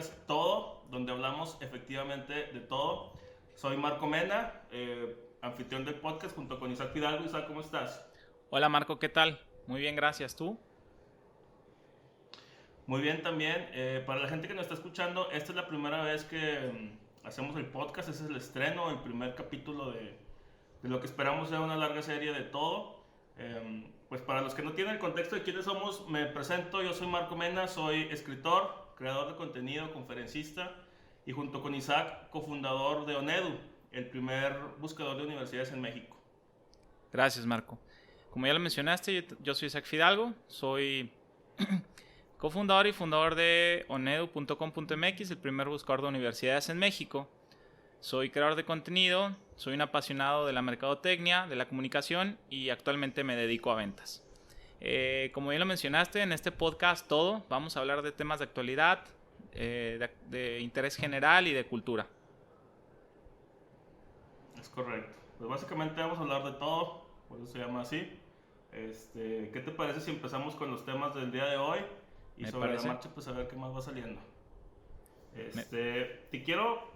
podcast Todo, donde hablamos efectivamente de todo. Soy Marco Mena, anfitrión del podcast junto con Isaac Fidalgo. Isaac, ¿cómo estás? Hola Marco, ¿qué tal? Muy bien, gracias. ¿Tú? Muy bien también. Para la gente que nos está escuchando, esta es la primera vez que hacemos el podcast. Este es el estreno, el primer capítulo de lo que esperamos sea una larga serie de todo. Pues para los que no tienen el contexto de quiénes somos, me presento. Yo soy Marco Mena, soy escritor, creador de contenido, conferencista y junto con Isaac, cofundador de ONEDU, el primer buscador de universidades en México. Gracias, Marco. Como ya lo mencionaste, yo soy Isaac Fidalgo, soy cofundador y fundador de onedu.com.mx, el primer buscador de universidades en México. Soy creador de contenido, soy un apasionado de la mercadotecnia, de la comunicación y actualmente me dedico a ventas. Como ya lo mencionaste, en este podcast todo, vamos a hablar de temas de actualidad, de interés general y de cultura. Es correcto. Pues básicamente vamos a hablar de todo, por eso se llama así. ¿Qué te parece si empezamos con los temas del día de hoy? Y Me sobre la parece. marcha, pues a ver qué más va saliendo. Me- Te quiero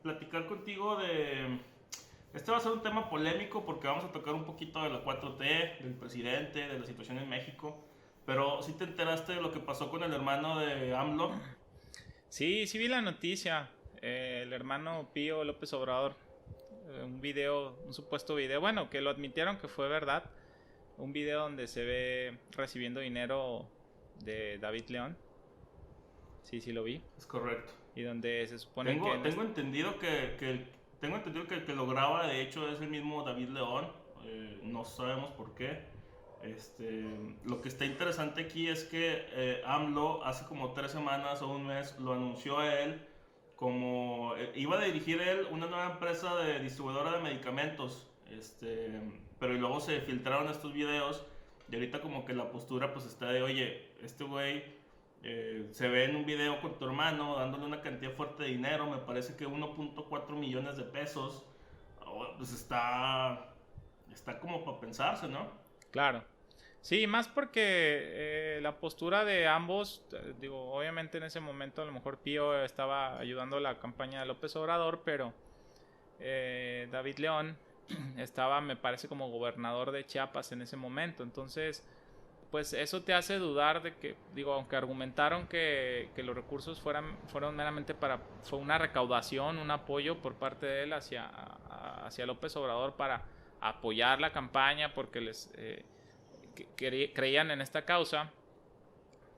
platicar contigo de... Este va a ser un tema polémico porque vamos a tocar un poquito de la 4T, del presidente, de la situación en México. Pero si te enteraste de lo que pasó con el hermano de AMLO. Sí vi la noticia. El hermano Pío López Obrador, un supuesto video, bueno, que lo admitieron que fue verdad. Un video donde se ve recibiendo dinero de David León. Sí lo vi. Es correcto. Y donde se supone que Tengo entendido tengo entendido que el que lo graba de hecho es el mismo David León. No sabemos por qué. Lo que está interesante aquí es que AMLO hace como 3 semanas o un mes lo anunció a él como iba a dirigir él una nueva empresa de distribuidora de medicamentos. Pero y luego se filtraron estos videos y ahorita como que la postura pues está de, oye, este güey se ve en un video con tu hermano dándole una cantidad fuerte de dinero, me parece que 1.4 millones de pesos. Pues está como para pensarse, ¿no? claro. Sí, más porque la postura de ambos, digo, obviamente en ese momento a lo mejor Pío estaba ayudando a la campaña de López Obrador, pero David León estaba, me parece, como gobernador de Chiapas en ese momento. Entonces, pues eso te hace dudar de que, digo, aunque argumentaron que los recursos fueron meramente fue una recaudación, un apoyo por parte de él hacia López Obrador para apoyar la campaña porque creían en esta causa,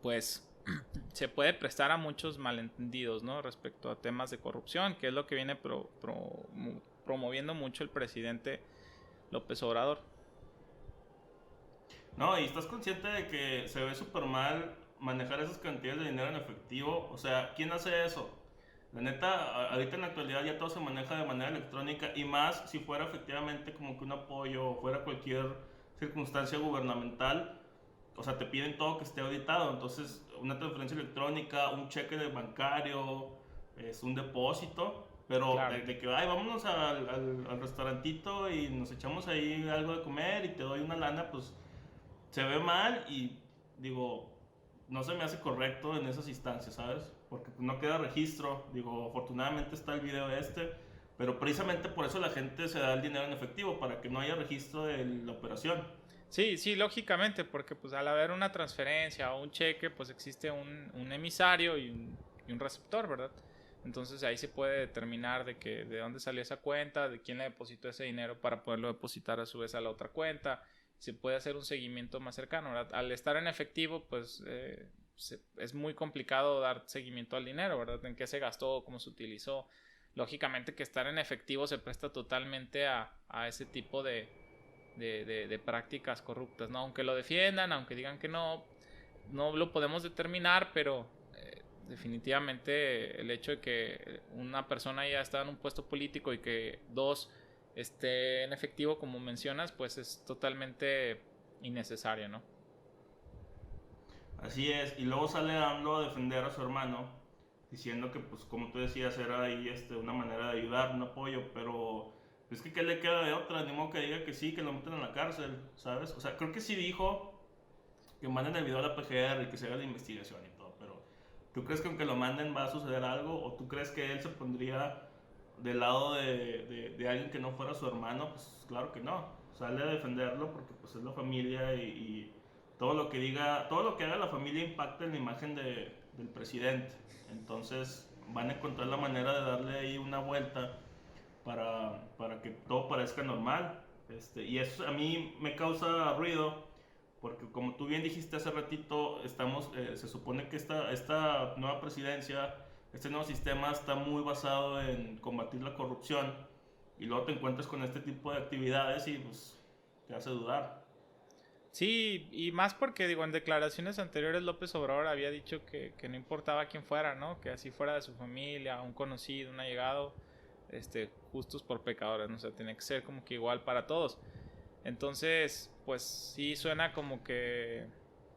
pues se puede prestar a muchos malentendidos, ¿no? Respecto a temas de corrupción, que es lo que viene promoviendo mucho el presidente López Obrador. No, y estás consciente de que se ve súper mal manejar esas cantidades de dinero en efectivo. O sea, ¿quién hace eso? La neta, ahorita en la actualidad ya todo se maneja de manera electrónica y más si fuera efectivamente como que un apoyo o fuera cualquier circunstancia gubernamental. O sea, te piden todo que esté auditado. Entonces, una transferencia electrónica, un cheque de bancario, es un depósito. Pero Claro. de que, ay, vámonos al restaurantito y nos echamos ahí algo de comer y te doy una lana, pues se ve mal y digo, no se me hace correcto en esas instancias, ¿sabes? Porque no queda registro. Digo, afortunadamente está el video pero precisamente por eso la gente se da el dinero en efectivo, para que no haya registro de la operación. Sí, lógicamente, porque pues al haber una transferencia o un cheque, pues existe un emisario y un receptor, ¿verdad? Entonces ahí se puede determinar de dónde salió esa cuenta, de quién le depositó ese dinero para poderlo depositar a su vez a la otra cuenta. Se puede hacer un seguimiento más cercano, ¿verdad? Al estar en efectivo, pues es muy complicado dar seguimiento al dinero, ¿verdad? En qué se gastó, cómo se utilizó. Lógicamente que estar en efectivo se presta totalmente a ese tipo de prácticas corruptas, ¿no? Aunque lo defiendan, aunque digan que no lo podemos determinar, pero definitivamente el hecho de que una persona ya está en un puesto político y que dos esté en efectivo, como mencionas, pues es totalmente innecesario, ¿no? Así es, y luego sale AMLO a defender a su hermano, diciendo que, pues, como tú decías, era ahí una manera de ayudar, un apoyo, pero es que ¿qué le queda de otra? Ni modo que diga que sí, que lo meten en la cárcel, ¿sabes? O sea, creo que sí dijo que manden el video a la PGR y que se haga la investigación y todo, pero ¿Tú crees que aunque lo manden va a suceder algo? ¿O tú crees que él se pondría del lado de alguien que no fuera su hermano? Pues claro que no. Sale a defenderlo porque pues es la familia y todo lo que diga, todo lo que haga la familia impacta en la imagen del presidente. Entonces van a encontrar la manera de darle ahí una vuelta para que todo parezca normal. Y eso a mí me causa ruido porque como tú bien dijiste hace ratito, se supone que esta nueva presidencia, este nuevo sistema está muy basado en combatir la corrupción y luego te encuentras con este tipo de actividades y pues te hace dudar. Sí, y más porque, digo, en declaraciones anteriores López Obrador había dicho que no importaba quién fuera, ¿no? Que así fuera de su familia, un conocido, un allegado, justos por pecadores, ¿no? O sea, tiene que ser como que igual para todos. Entonces, pues sí suena como que,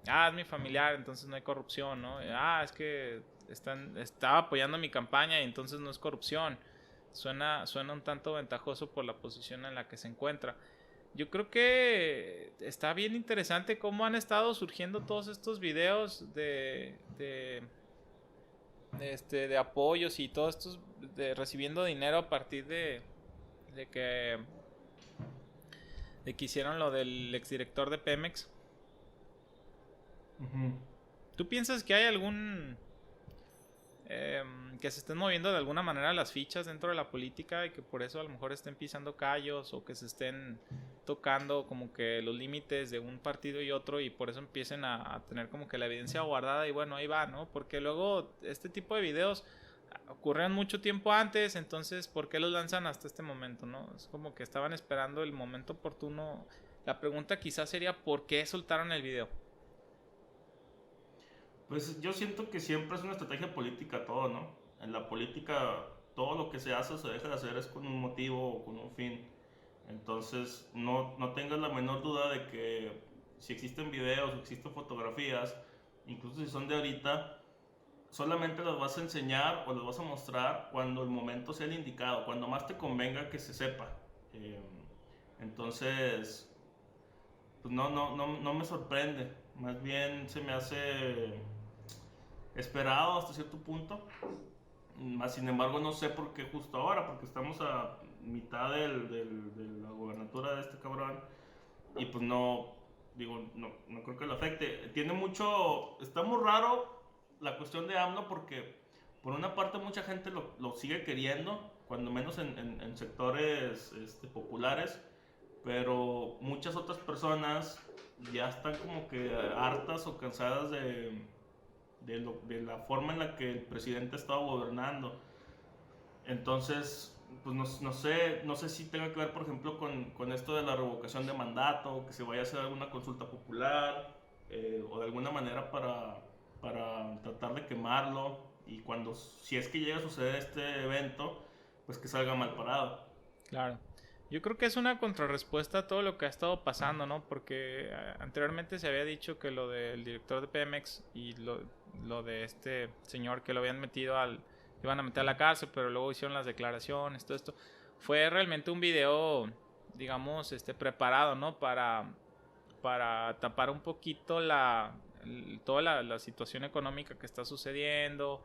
es mi familiar, entonces no hay corrupción, ¿no? Es que estaba apoyando mi campaña y entonces no es corrupción. Suena un tanto ventajoso por la posición en la que se encuentra. Yo creo que está bien interesante cómo han estado surgiendo todos estos videos de apoyos y todos estos de recibiendo dinero a partir de que de que hicieron lo del exdirector de Pemex. Uh-huh. ¿Tú piensas que hay algún que se estén moviendo de alguna manera las fichas dentro de la política y que por eso a lo mejor estén pisando callos o que se estén tocando como que los límites de un partido y otro y por eso empiecen a tener como que la evidencia guardada y bueno, ahí va, ¿no? Porque luego este tipo de videos ocurrieron mucho tiempo antes, entonces ¿por qué los lanzan hasta este momento, no? Es como que estaban esperando el momento oportuno. La pregunta quizás sería ¿por qué soltaron el video? Pues yo siento que siempre es una estrategia política todo, ¿no? En la política todo lo que se hace o se deja de hacer es con un motivo o con un fin. Entonces no tengas la menor duda de que si existen videos o existen fotografías, incluso si son de ahorita, solamente las vas a enseñar o las vas a mostrar cuando el momento sea el indicado, cuando más te convenga que se sepa. Eh, entonces, pues no me sorprende, más bien se me hace esperado hasta cierto punto. Más sin embargo, no sé por qué justo ahora, porque estamos a mitad de la gobernatura de este cabrón y pues no creo que lo afecte. Está muy raro la cuestión de AMLO porque por una parte mucha gente lo sigue queriendo, cuando menos en sectores populares, pero muchas otras personas ya están como que hartas o cansadas de la forma en la que el presidente estaba gobernando. Entonces, pues no sé si tenga que ver, por ejemplo, con esto de la revocación de mandato, que se vaya a hacer alguna consulta popular o de alguna manera para tratar de quemarlo y si es que llega a suceder este evento, pues que salga mal parado. Claro. Yo creo que es una contrarrespuesta a todo lo que ha estado pasando, ¿no? Porque anteriormente se había dicho que lo del director de Pemex y lo de este señor que lo habían iban a meter a la cárcel, pero luego hicieron las declaraciones, todo esto. Fue realmente un video, digamos, preparado, ¿no? Para tapar un poquito toda la situación económica que está sucediendo,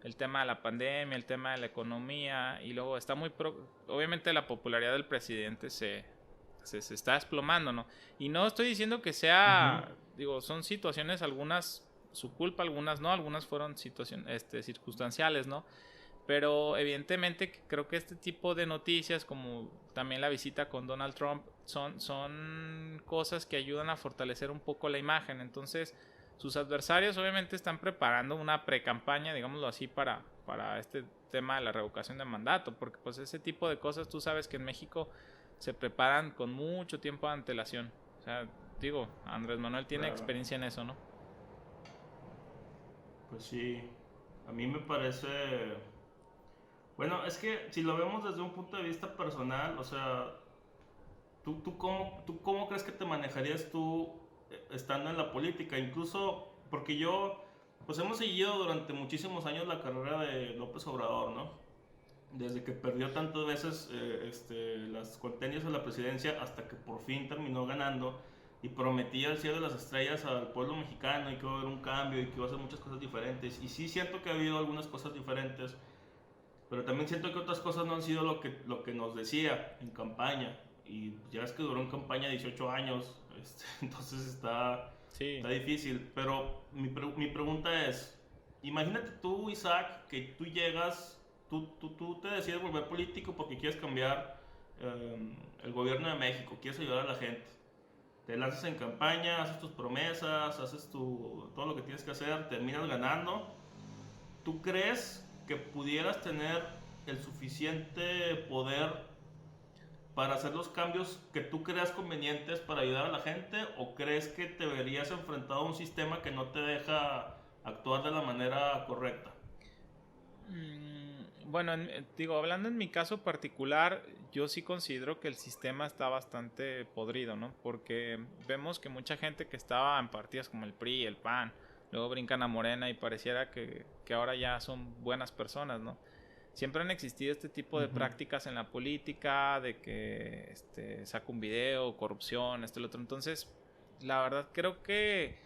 el tema de la pandemia, el tema de la economía, y luego está obviamente la popularidad del presidente se está desplomando, ¿no? Y no estoy diciendo que sea, digo, son situaciones, algunas su culpa, algunas no, algunas fueron situaciones circunstanciales, ¿no? Pero evidentemente creo que este tipo de noticias, como también la visita con Donald Trump, son cosas que ayudan a fortalecer un poco la imagen. Entonces, sus adversarios obviamente están preparando una pre-campaña, digámoslo así, para este tema de la revocación de mandato, porque pues ese tipo de cosas tú sabes que en México se preparan con mucho tiempo de antelación. O sea, digo, Andrés Manuel tiene experiencia en eso, ¿no? Pues sí, a mí me parece... Bueno, es que si lo vemos desde un punto de vista personal, o sea, ¿tú cómo crees que te manejarías tú estando en la política? Incluso porque pues hemos seguido durante muchísimos años la carrera de López Obrador, ¿no? Desde que perdió tantas veces las contendias a la presidencia hasta que por fin terminó ganando. y prometía el cielo de las estrellas al pueblo mexicano y que iba a haber un cambio y que iba a hacer muchas cosas diferentes. Y sí siento que ha habido algunas cosas diferentes, pero también siento que otras cosas no han sido lo que nos decía en campaña. Y ya es que duró en campaña 18 años, entonces Sí. está difícil. Pero mi pregunta es, imagínate tú, Isaac, que tú llegas, tú te decides volver político porque quieres cambiar el gobierno de México, quieres ayudar a la gente. Te lanzas en campaña, haces tus promesas, haces todo lo que tienes que hacer, terminas ganando. ¿Tú crees que pudieras tener el suficiente poder para hacer los cambios que tú creas convenientes para ayudar a la gente, o crees que te verías enfrentado a un sistema que no te deja actuar de la manera correcta? Bueno, digo, hablando en mi caso particular, yo sí considero que el sistema está bastante podrido, ¿no? Porque vemos que mucha gente que estaba en partidos como el PRI, el PAN, luego brincan a Morena y pareciera que ahora ya son buenas personas, ¿no? Siempre han existido este tipo de Ujú. prácticas en la política, de que saca un video, corrupción, el otro. Entonces, la verdad creo que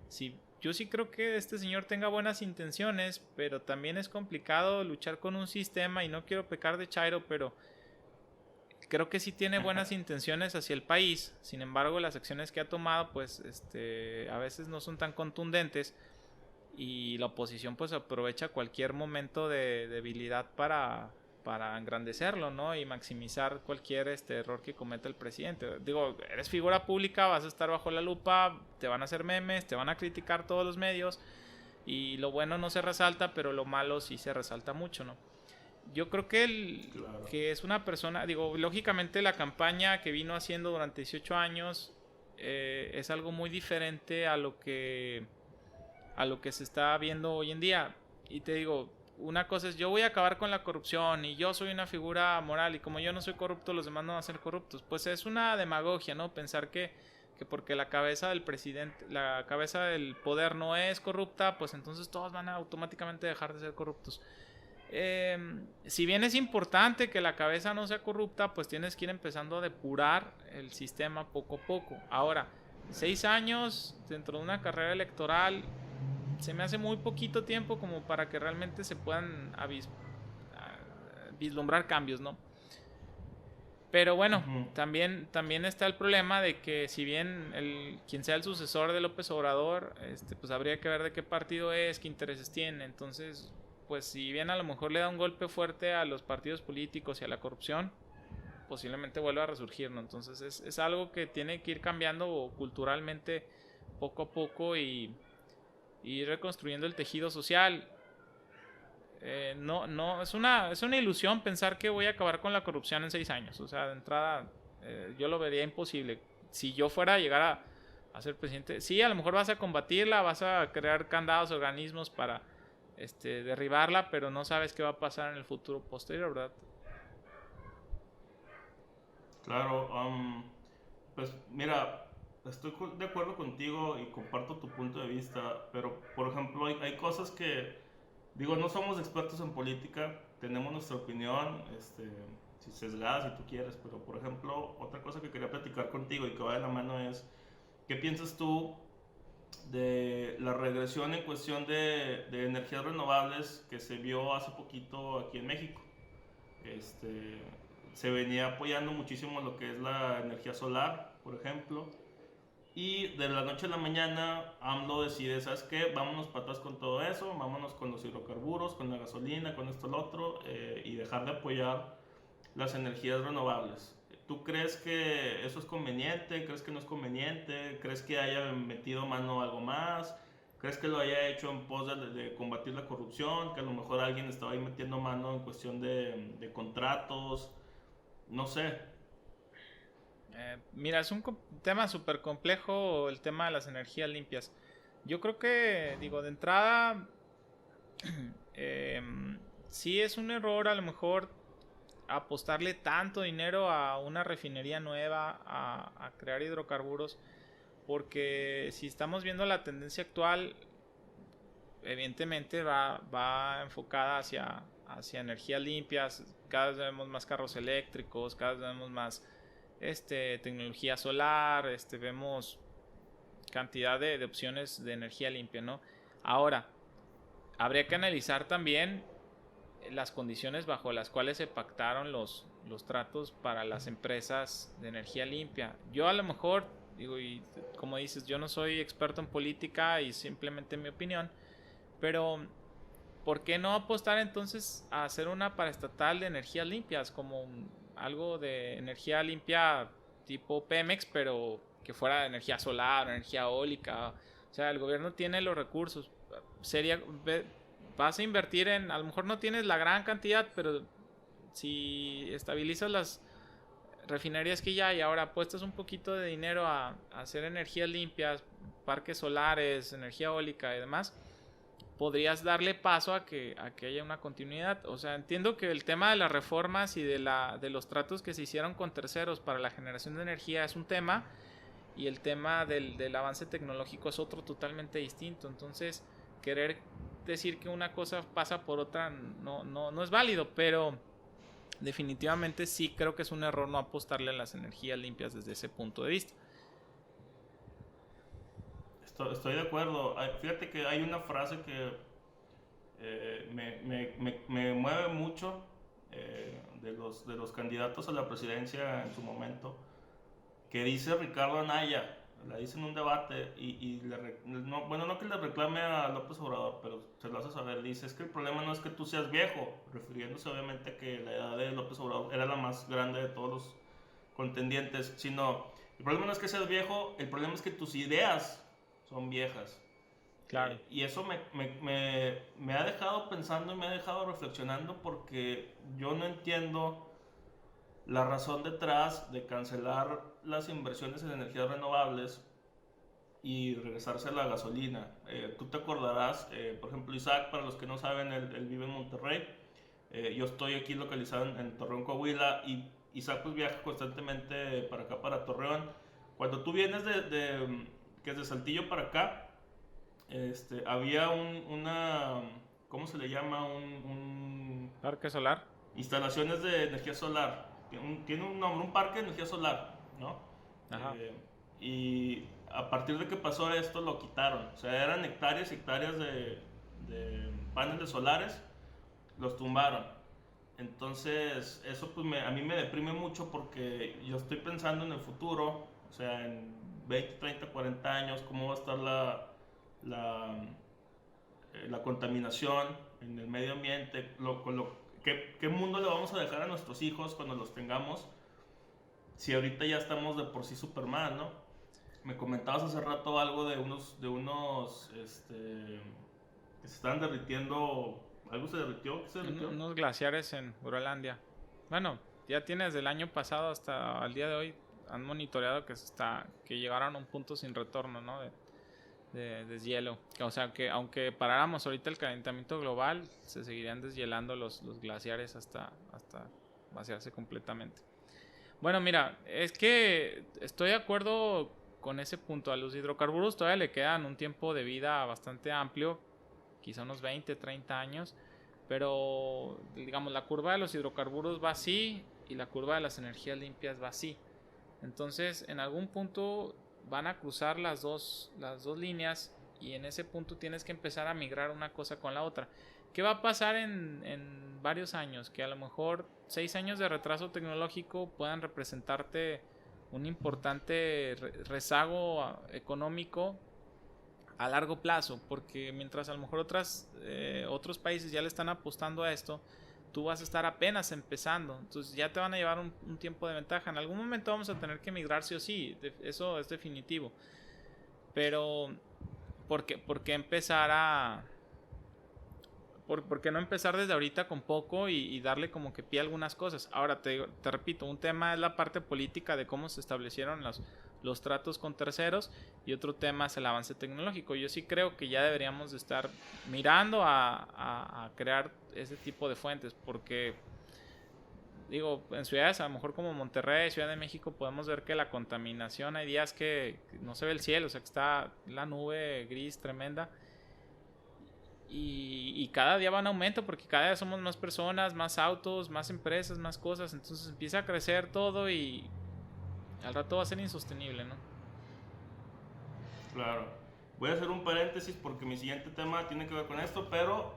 si yo sí creo que este señor tenga buenas intenciones, pero también es complicado luchar con un sistema y no quiero pecar de chairo, pero creo que sí tiene buenas intenciones hacia el país. Sin embargo, las acciones que ha tomado pues a veces no son tan contundentes y la oposición pues aprovecha cualquier momento de debilidad para engrandecerlo, ¿no? Y maximizar cualquier error que cometa el presidente. Digo, eres figura pública, vas a estar bajo la lupa, te van a hacer memes, te van a criticar todos los medios y lo bueno no se resalta, pero lo malo sí se resalta mucho, ¿no? Yo creo que Claro. que es una persona, digo, lógicamente la campaña que vino haciendo durante 18 años es algo muy diferente a lo que se está viendo hoy en día. Y te digo, una cosa es, yo voy a acabar con la corrupción y yo soy una figura moral y como yo no soy corrupto, los demás no van a ser corruptos. Pues es una demagogia, ¿no? Pensar que porque la cabeza del presidente, la cabeza del poder no es corrupta, pues entonces todos van a automáticamente dejar de ser corruptos. Si bien es importante que la cabeza no sea corrupta, pues tienes que ir empezando a depurar el sistema poco a poco. Ahora, 6 años dentro de una carrera electoral se me hace muy poquito tiempo como para que realmente se puedan vislumbrar cambios, ¿no? Pero bueno, Ujú. también está el problema de que si bien quien sea el sucesor de López Obrador, pues habría que ver de qué partido es, qué intereses tiene. Entonces, pues si bien a lo mejor le da un golpe fuerte a los partidos políticos y a la corrupción, posiblemente vuelva a resurgir, ¿no? Entonces es algo que tiene que ir cambiando culturalmente poco a poco y ir reconstruyendo el tejido social. No, es una ilusión pensar que voy a acabar con la corrupción en 6 años. O sea, de entrada, yo lo vería imposible. Si yo fuera a llegar a ser presidente, sí, a lo mejor vas a combatirla, vas a crear candados, organismos para derribarla, pero no sabes qué va a pasar en el futuro posterior, ¿verdad? Claro, pues mira, estoy de acuerdo contigo y comparto tu punto de vista, pero por ejemplo hay cosas que, digo, no somos expertos en política, tenemos nuestra opinión, si sesgada si tú quieres, pero por ejemplo, otra cosa que quería platicar contigo y que va de la mano es, ¿qué piensas tú de la regresión en cuestión de energías renovables que se vio hace poquito aquí en México? Este, Se venía apoyando muchísimo lo que es la energía solar, por ejemplo, y de la noche a la mañana AMLO decide, ¿sabes qué? Vámonos para atrás con todo eso, vámonos con los hidrocarburos, con la gasolina, con esto, lo otro, y dejar de apoyar las energías renovables. ¿Tú crees que eso es conveniente? ¿Crees que no es conveniente? ¿Crees que haya metido mano a algo más? ¿Crees que lo haya hecho en pos de combatir la corrupción? ¿Que a lo mejor alguien estaba ahí metiendo mano en cuestión de contratos? No sé. Mira, es un tema súper complejo el tema de las energías limpias. Yo creo que, digo, de entrada, sí es un error a lo mejor apostarle tanto dinero a una refinería nueva, a crear hidrocarburos, porque si estamos viendo la tendencia actual, evidentemente va enfocada hacia energías limpias. Cada vez vemos más carros eléctricos, cada vez vemos más tecnología solar, vemos cantidad de opciones de energía limpia, ¿no? Ahora, habría que analizar también las condiciones bajo las cuales se pactaron los tratos para las empresas de energía limpia. Yo a lo mejor, digo, y como dices, yo no soy experto en política y simplemente mi opinión, pero ¿por qué no apostar entonces a hacer una paraestatal de energías limpias, como algo de energía limpia tipo Pemex, pero que fuera de energía solar, energía eólica? O sea, el gobierno tiene los recursos. Vas a invertir a lo mejor no tienes la gran cantidad, pero si estabilizas las refinerías que ya hay, ahora apuestas un poquito de dinero a hacer energías limpias, parques solares, energía eólica y demás, podrías darle paso a que haya una continuidad. O sea, entiendo que el tema de las reformas y de los tratos que se hicieron con terceros para la generación de energía es un tema, y el tema del avance tecnológico es otro totalmente distinto. Entonces, querer decir que una cosa pasa por otra no es válido, pero definitivamente sí creo que es un error no apostarle a las energías limpias desde ese punto de vista. Estoy de acuerdo. Fíjate que hay una frase que me mueve mucho, de los candidatos a la presidencia en su momento, que dice Ricardo Anaya. La dice en un debate no que le reclame a López Obrador, pero se lo hace saber. Dice: es que el problema no es que tú seas viejo, refiriéndose obviamente a que la edad de López Obrador era la más grande de todos los contendientes, sino el problema no es que seas viejo, el problema es que tus ideas son viejas. Claro. Y eso me ha dejado pensando y me ha dejado reflexionando, porque yo no entiendo la razón detrás de cancelar las inversiones en energías renovables y regresarse a la gasolina. Tú te acordarás, por ejemplo, Isaac, para los que no saben, él vive en Monterrey. Yo estoy aquí localizado en Torreón, Coahuila, y Isaac pues viaja constantemente para acá, para Torreón. Cuando tú vienes que es de Saltillo para acá, había una, ¿cómo se le llama? Un ¿Parque solar? Instalaciones de energía solar. Tiene un nombre, un parque de energía solar, ¿no? Ajá. Y a partir de que pasó esto lo quitaron. O sea, eran hectáreas y hectáreas de paneles solares, los tumbaron. Entonces, eso pues a mí me deprime mucho, porque yo estoy pensando en el futuro, o sea, en 20, 30, 40 años, cómo va a estar la contaminación en el medio ambiente, ¿qué mundo le vamos a dejar a nuestros hijos cuando los tengamos? Si ahorita ya estamos de por sí super mal, ¿no? Me comentabas hace rato algo de unos que se están derritiendo. ¿Algo se derritió? ¿Qué se derritió? Unos glaciares en Groenlandia. Bueno, ya tiene desde el año pasado hasta el día de hoy, han monitoreado que llegaron a un punto sin retorno, ¿no? De deshielo. O sea, que aunque paráramos ahorita el calentamiento global, se seguirían deshielando los glaciares hasta vaciarse completamente. Bueno, mira, es que estoy de acuerdo con ese punto. A los hidrocarburos todavía le quedan un tiempo de vida bastante amplio, quizá unos 20, 30 años, pero digamos la curva de los hidrocarburos va así y la curva de las energías limpias va así. Entonces, en algún punto van a cruzar las dos líneas, y en ese punto tienes que empezar a migrar una cosa con la otra. ¿Qué va a pasar en varios años? Que a lo mejor 6 años de retraso tecnológico puedan representarte un importante rezago económico a largo plazo, porque mientras a lo mejor otros países ya le están apostando a esto, tú vas a estar apenas empezando, entonces ya te van a llevar un tiempo de ventaja. En algún momento vamos a tener que migrar sí o sí, eso es definitivo, pero ¿por qué empezar ¿por qué no empezar desde ahorita con poco y darle como que pie a algunas cosas? Ahora te repito, un tema es la parte política de cómo se establecieron los tratos con terceros, y otro tema es el avance tecnológico. Yo sí creo que ya deberíamos de estar mirando a crear ese tipo de fuentes, porque digo, en ciudades a lo mejor como Monterrey, Ciudad de México, podemos ver que la contaminación, hay días que no se ve el cielo, o sea que está la nube gris tremenda. Y cada día va en aumento, porque cada día somos más personas, más autos, más empresas, más cosas. Entonces empieza a crecer todo y al rato va a ser insostenible, ¿no? Claro. Voy a hacer un paréntesis porque mi siguiente tema tiene que ver con esto, pero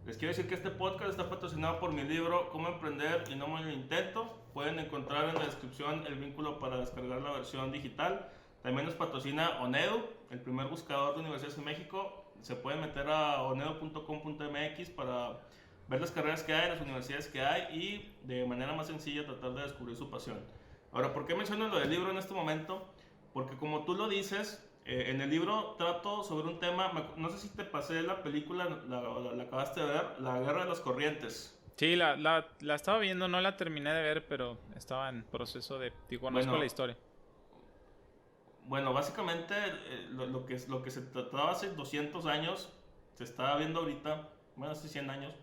les quiero decir que este podcast está patrocinado por mi libro Cómo emprender y no morir en el intento. Pueden encontrar en la descripción el vínculo para descargar la versión digital. También nos patrocina Onedu, el primer buscador de universidades en México. Se pueden meter a onedu.com.mx para ver las carreras que hay, las universidades que hay y de manera más sencilla tratar de descubrir su pasión. Ahora, ¿por qué menciono lo del libro en este momento? Porque como tú lo dices, en el libro trato sobre un tema, no sé si te pasé la película, la acabaste de ver, La Guerra de las Corrientes. Sí, la estaba viendo, no la terminé de ver, pero estaba en proceso de... Digo, conozco la Bueno, historia. bueno, básicamente lo que se trataba hace 200 años, se está viendo ahorita, bueno, hace 100 años,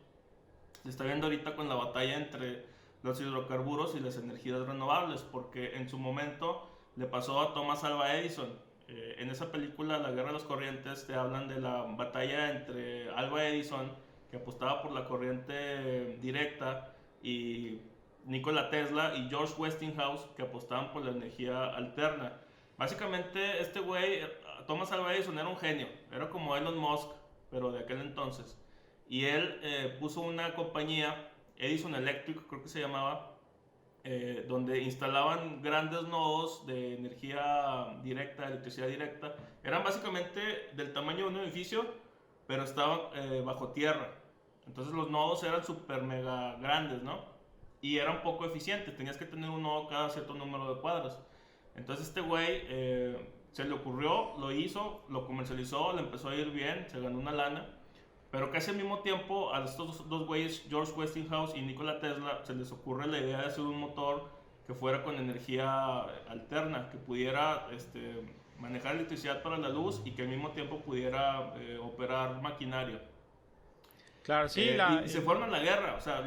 se está viendo ahorita con la batalla entre los hidrocarburos y las energías renovables, porque en su momento le pasó a Thomas Alva Edison. En esa película, La Guerra de las Corrientes, te hablan de la batalla entre Alva Edison, que apostaba por la corriente directa, y Nikola Tesla y George Westinghouse, que apostaban por la energía alterna. Básicamente, este güey, Thomas Alva Edison, era un genio, era como Elon Musk, pero de aquel entonces. Y él puso una compañía, Edison Electric creo que se llamaba, donde instalaban grandes nodos de energía directa, electricidad directa. Eran básicamente del tamaño de un edificio, pero estaban bajo tierra. Entonces los nodos eran súper mega grandes, ¿no? Y eran poco eficientes, tenías que tener un nodo cada cierto número de cuadras. Entonces este güey se le ocurrió, lo hizo, lo comercializó, le empezó a ir bien, se ganó una lana. Pero casi al mismo tiempo a estos dos güeyes, George Westinghouse y Nikola Tesla, se les ocurre la idea de hacer un motor que fuera con energía alterna, que pudiera manejar electricidad para la luz y que al mismo tiempo pudiera operar maquinaria. Claro, sí, Y se fueron a la guerra, o sea,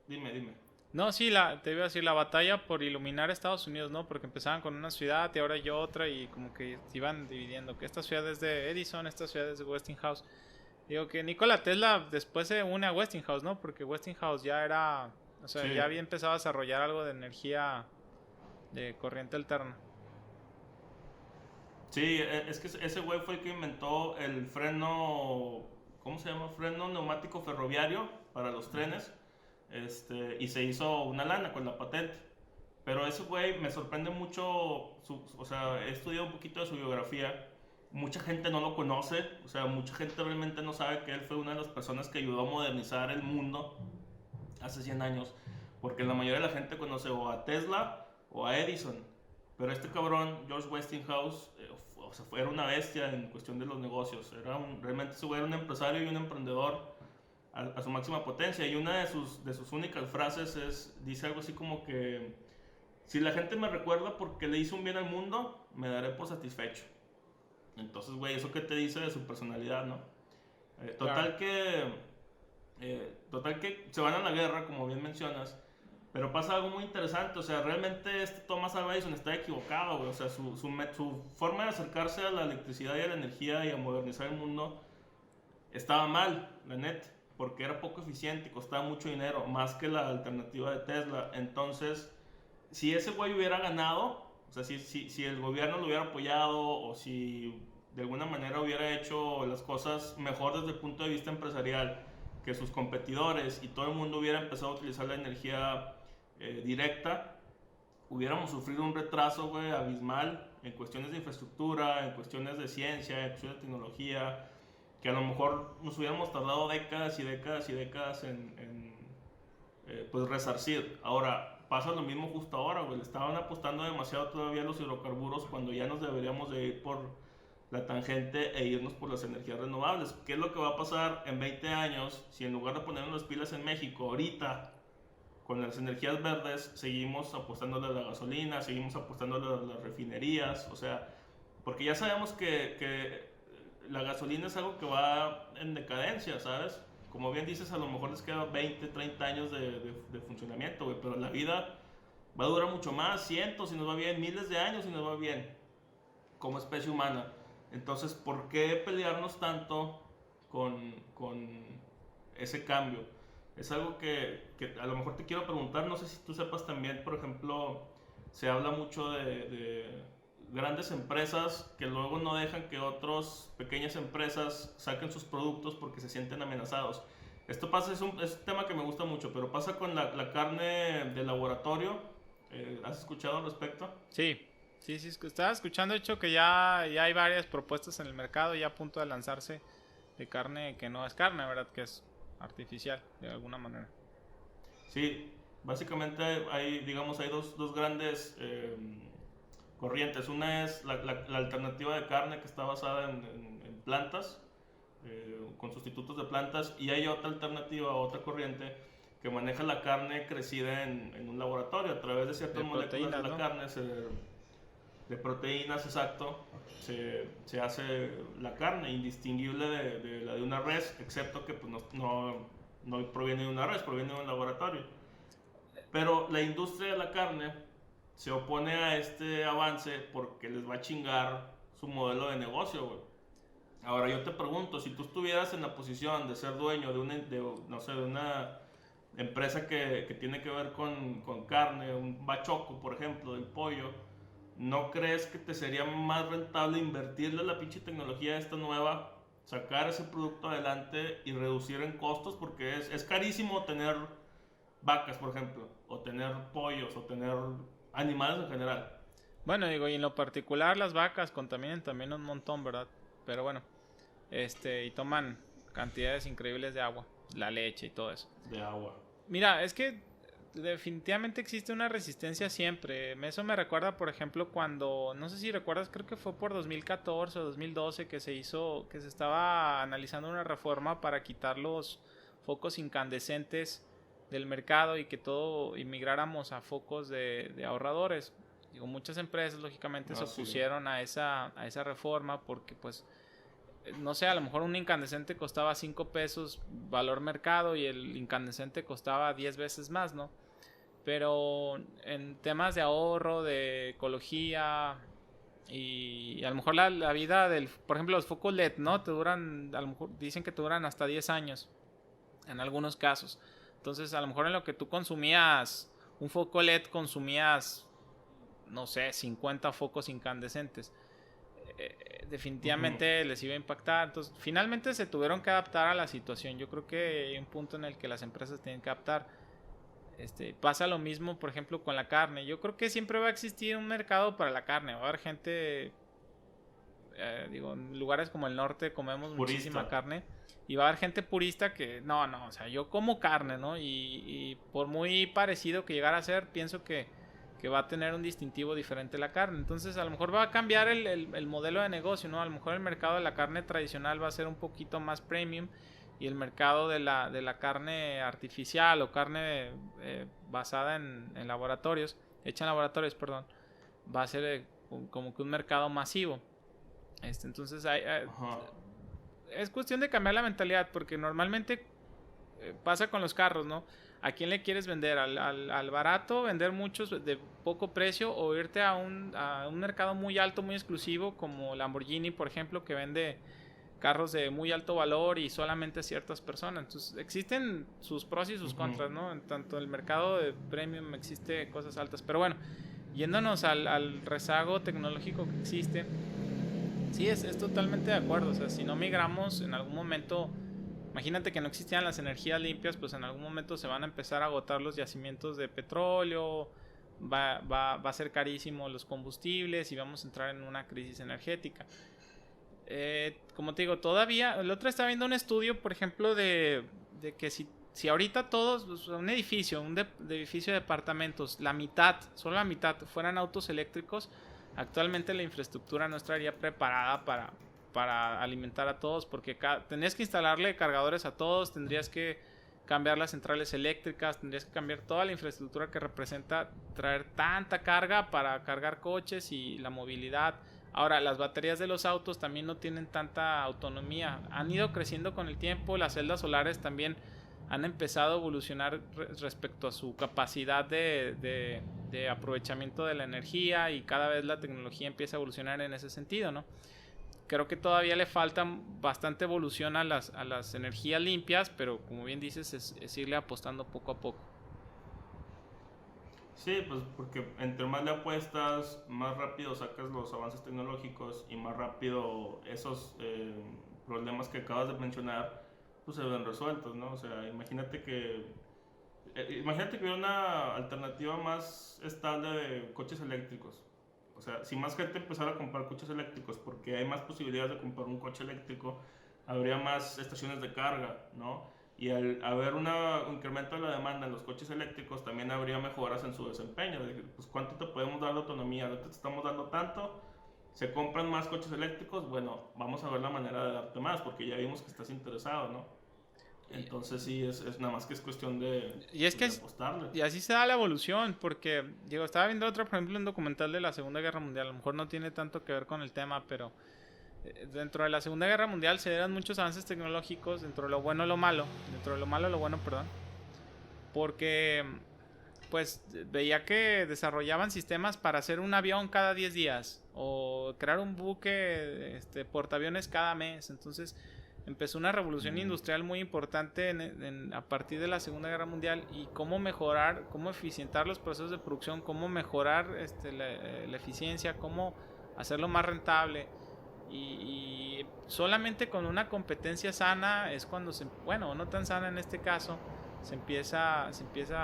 dime. No, sí, te iba a decir, la batalla por iluminar Estados Unidos, ¿no? Porque empezaban con una ciudad y ahora hay otra y como que se iban dividiendo, que esta ciudad es de Edison, esta ciudad es de Westinghouse. Digo que Nikola Tesla después se une a Westinghouse, ¿no? Porque Westinghouse ya era, o sea, Sí. ya había empezado a desarrollar algo de energía de corriente alterna. Sí, es que ese güey fue el que inventó el freno, ¿cómo se llama? Freno neumático ferroviario para los trenes. Y se hizo una lana con la patente. Pero ese güey me sorprende mucho, o sea, he estudiado un poquito de su biografía. Mucha gente no lo conoce, o sea, mucha gente realmente no sabe que él fue una de las personas que ayudó a modernizar el mundo hace 100 años. Porque la mayoría de la gente conoce o a Tesla o a Edison. Pero este cabrón, George Westinghouse, o sea, era una bestia en cuestión de los negocios. Realmente ese güey era un empresario y un emprendedor a su máxima potencia. Y una de sus únicas frases dice algo así como que si la gente me recuerda porque le hizo un bien al mundo, me daré por satisfecho. Entonces, güey, ¿eso qué te dice de su personalidad, no? Claro. Total que se van a la guerra, como bien mencionas, pero pasa algo muy interesante, o sea, realmente Thomas Alva Edison está equivocado, güey, o sea, su forma de acercarse a la electricidad y a la energía y a modernizar el mundo estaba mal, la neta, porque era poco eficiente y costaba mucho dinero, más que la alternativa de Tesla. Entonces, si ese güey hubiera ganado, o sea, si el gobierno lo hubiera apoyado o si de alguna manera hubiera hecho las cosas mejor desde el punto de vista empresarial que sus competidores y todo el mundo hubiera empezado a utilizar la energía directa, hubiéramos sufrido un retraso, güey, abismal en cuestiones de infraestructura, en cuestiones de ciencia, en cuestiones de tecnología, que a lo mejor nos hubiéramos tardado décadas y décadas y décadas en pues resarcir. Ahora, pasa lo mismo justo ahora, güey. Le estaban apostando demasiado todavía a los hidrocarburos cuando ya nos deberíamos de ir por la tangente e irnos por las energías renovables. ¿Qué es lo que va a pasar en 20 años si en lugar de ponernos las pilas en México ahorita con las energías verdes seguimos apostándole a la gasolina, seguimos apostándole a las refinerías? O sea, porque ya sabemos que la gasolina es algo que va en decadencia, ¿sabes? Como bien dices, a lo mejor les queda 20, 30 años de funcionamiento, güey, pero la vida va a durar mucho más, cientos si nos va bien, miles de años si nos va bien, como especie humana. Entonces, ¿por qué pelearnos tanto con ese cambio? Es algo que a lo mejor te quiero preguntar, no sé si tú sepas también, por ejemplo, se habla mucho grandes empresas que luego no dejan que otras pequeñas empresas saquen sus productos porque se sienten amenazados. Esto pasa, es un tema que me gusta mucho, pero pasa con la carne de laboratorio. ¿Has escuchado al respecto? Sí, sí, sí, estaba escuchando, de hecho, que ya hay varias propuestas en el mercado ya a punto de lanzarse de carne que no es carne, ¿verdad? Que es artificial, de alguna manera. Sí, básicamente digamos, hay dos grandes corrientes. Una es la alternativa de carne que está basada en plantas, con sustitutos de plantas, y hay otra alternativa, otra corriente que maneja la carne crecida en un laboratorio a través de ciertas De moléculas de proteínas, la ¿no? carne, de proteínas, exacto, se hace la carne indistinguible de la de una res, excepto que pues, no proviene de una res, proviene de un laboratorio. Pero la industria de la carne se opone a este avance porque les va a chingar su modelo de negocio, güey. Ahora yo te pregunto, si tú estuvieras en la posición de ser dueño no sé, de una empresa que tiene que ver con carne, un bachoco, por ejemplo, del pollo, ¿no crees que te sería más rentable invertirle la pinche tecnología esta nueva, sacar ese producto adelante y reducir en costos? Porque es carísimo tener vacas, por ejemplo, o tener pollos, o tener animales en general. Bueno, digo, y en lo particular las vacas contaminan también un montón, ¿verdad? Pero bueno, y toman cantidades increíbles de agua, la leche y todo eso. De agua. Mira, es que definitivamente existe una resistencia siempre. Eso me recuerda, por ejemplo, cuando, no sé si recuerdas, creo que fue por 2014 o 2012 que se estaba analizando una reforma para quitar los focos incandescentes del mercado y que todo inmigráramos a focos de ahorradores. Digo, muchas empresas lógicamente se opusieron sí, a esa reforma porque pues no sé, a lo mejor un incandescente costaba 5 pesos valor mercado y el incandescente costaba 10 veces más, ¿no? Pero en temas de ahorro, de ecología y a lo mejor la vida del, por ejemplo, los focos LED, ¿no? Te duran, a lo mejor dicen que te duran hasta 10 años en algunos casos. Entonces, a lo mejor en lo que tú consumías un foco LED, consumías, no sé, 50 focos incandescentes. Definitivamente les iba a impactar. Entonces, finalmente se tuvieron que adaptar a la situación. Yo creo que hay un punto en el que las empresas tienen que adaptar. Pasa lo mismo, por ejemplo, con la carne. Yo creo que siempre va a existir un mercado para la carne. Va a haber gente, digo, en lugares como el norte comemos purista, muchísima carne. Y va a haber gente purista que, no, o sea, yo como carne, ¿no? Y por muy parecido que llegara a ser, pienso que va a tener un distintivo diferente la carne. Entonces a lo mejor va a cambiar el modelo de negocio, ¿no? A lo mejor el mercado de la carne tradicional va a ser un poquito más premium y el mercado de la carne artificial o carne basada en laboratorios, hecha en laboratorios, perdón, va a ser como que un mercado masivo. Entonces es cuestión de cambiar la mentalidad porque normalmente pasa con los carros, ¿no? ¿A quién le quieres vender? ¿Al barato, vender muchos de poco precio o irte a un mercado muy alto, muy exclusivo como Lamborghini, por ejemplo, que vende carros de muy alto valor y solamente a ciertas personas? Entonces existen sus pros y sus contras, ¿no? En tanto el mercado de premium existe cosas altas. Pero bueno, yéndonos al rezago tecnológico que existe, sí, es totalmente de acuerdo. O sea, si no migramos en algún momento... Imagínate que no existían las energías limpias, pues en algún momento se van a empezar a agotar los yacimientos de petróleo, va a ser carísimo los combustibles y vamos a entrar en una crisis energética. Como te digo, todavía, el otro está viendo un estudio, por ejemplo, de que si ahorita todos, un edificio, edificio de departamentos, solo la mitad fueran autos eléctricos, actualmente la infraestructura no estaría preparada para alimentar a todos, porque tendrías que instalarle cargadores a todos, tendrías que cambiar las centrales eléctricas, tendrías que cambiar toda la infraestructura que representa traer tanta carga para cargar coches y la movilidad. Ahora, las baterías de los autos también no tienen tanta autonomía, han ido creciendo con el tiempo, las celdas solares también han empezado a evolucionar respecto a su capacidad de aprovechamiento de la energía y cada vez la tecnología empieza a evolucionar en ese sentido, ¿no? Creo que todavía le falta bastante evolución a las energías limpias, pero como bien dices, es irle apostando poco a poco. Sí, pues porque entre más le apuestas, más rápido sacas los avances tecnológicos y más rápido esos problemas que acabas de mencionar pues se ven resueltos, ¿no? O sea, imagínate que hubiera una alternativa más estable de coches eléctricos. O sea, si más gente empezara a comprar coches eléctricos, porque hay más posibilidades de comprar un coche eléctrico, habría más estaciones de carga, ¿no? Y al haber un incremento de la demanda en los coches eléctricos, también habría mejoras en su desempeño. Pues, ¿cuánto te podemos dar de autonomía? No te estamos dando tanto. Se compran más coches eléctricos. Bueno, vamos a ver la manera de darte más, porque ya vimos que estás interesado, ¿no? Entonces sí, es nada más que es cuestión Y es que de apostarle. y así se da la evolución, porque digo, estaba viendo otro, por ejemplo, un documental de la Segunda Guerra Mundial, a lo mejor no tiene tanto que ver con el tema, pero dentro de la Segunda Guerra Mundial se dieron muchos avances tecnológicos, dentro de lo bueno y lo malo, dentro de lo malo y lo bueno, perdón, porque pues veía que desarrollaban sistemas para hacer un avión cada 10 días o crear un buque portaaviones cada mes. Entonces empezó una revolución industrial muy importante a partir de la Segunda Guerra Mundial, y cómo mejorar, cómo eficientar los procesos de producción, cómo mejorar la eficiencia, cómo hacerlo más rentable. Y solamente con una competencia sana es cuando bueno, no tan sana en este caso, se empieza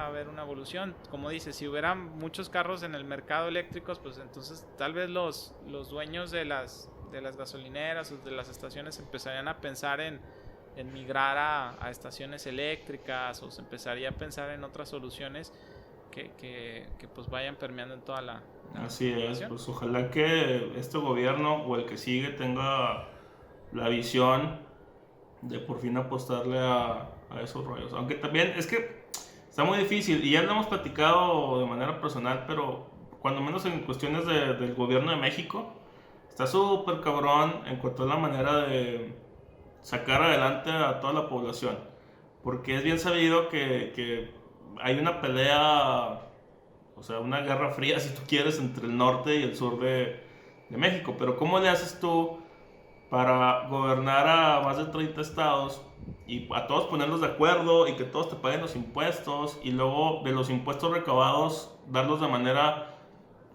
a ver una evolución. Como dices, si hubiera muchos carros en el mercado eléctricos, pues entonces tal vez los dueños de las gasolineras o de las estaciones empezarían a pensar en migrar a estaciones eléctricas, o se empezaría a pensar en otras soluciones que pues vayan permeando en toda la Así es, población. pues ojalá que este gobierno o el que sigue tenga la visión de por fin apostarle a esos rollos. Aunque también es que está muy difícil y ya lo hemos platicado de manera personal, pero cuando menos en cuestiones del gobierno de México, está súper cabrón en cuanto a la manera de sacar adelante a toda la población. Porque es bien sabido que hay una pelea, o sea, una guerra fría, si tú quieres, entre el norte y el sur de México. Pero ¿cómo le haces tú para gobernar a más de 30 estados y a todos ponerlos de acuerdo y que todos te paguen los impuestos y luego de los impuestos recabados darlos de manera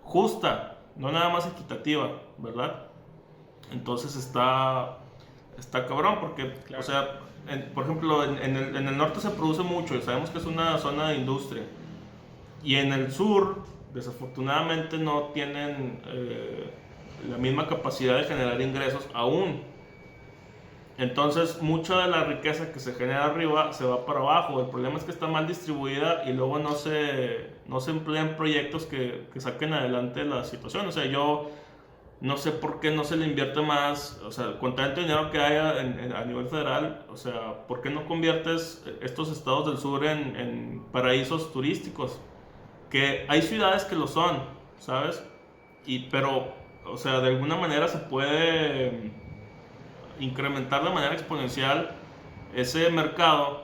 justa, no nada más equitativa, ¿verdad? Entonces está cabrón porque, Claro. o sea, por ejemplo, en el norte se produce mucho y sabemos que es una zona de industria. Y en el sur, desafortunadamente, no tienen la misma capacidad de generar ingresos aún. Entonces, mucha de la riqueza que se genera arriba se va para abajo. El problema es que está mal distribuida y luego no se emplean proyectos que saquen adelante la situación. O sea, yo no sé por qué no se le invierte más, o sea, con tanto dinero que hay a nivel federal, o sea, ¿por qué no conviertes estos estados del sur en paraísos turísticos? Que hay ciudades que lo son, ¿sabes? Pero, o sea, de alguna manera se puede incrementar de manera exponencial ese mercado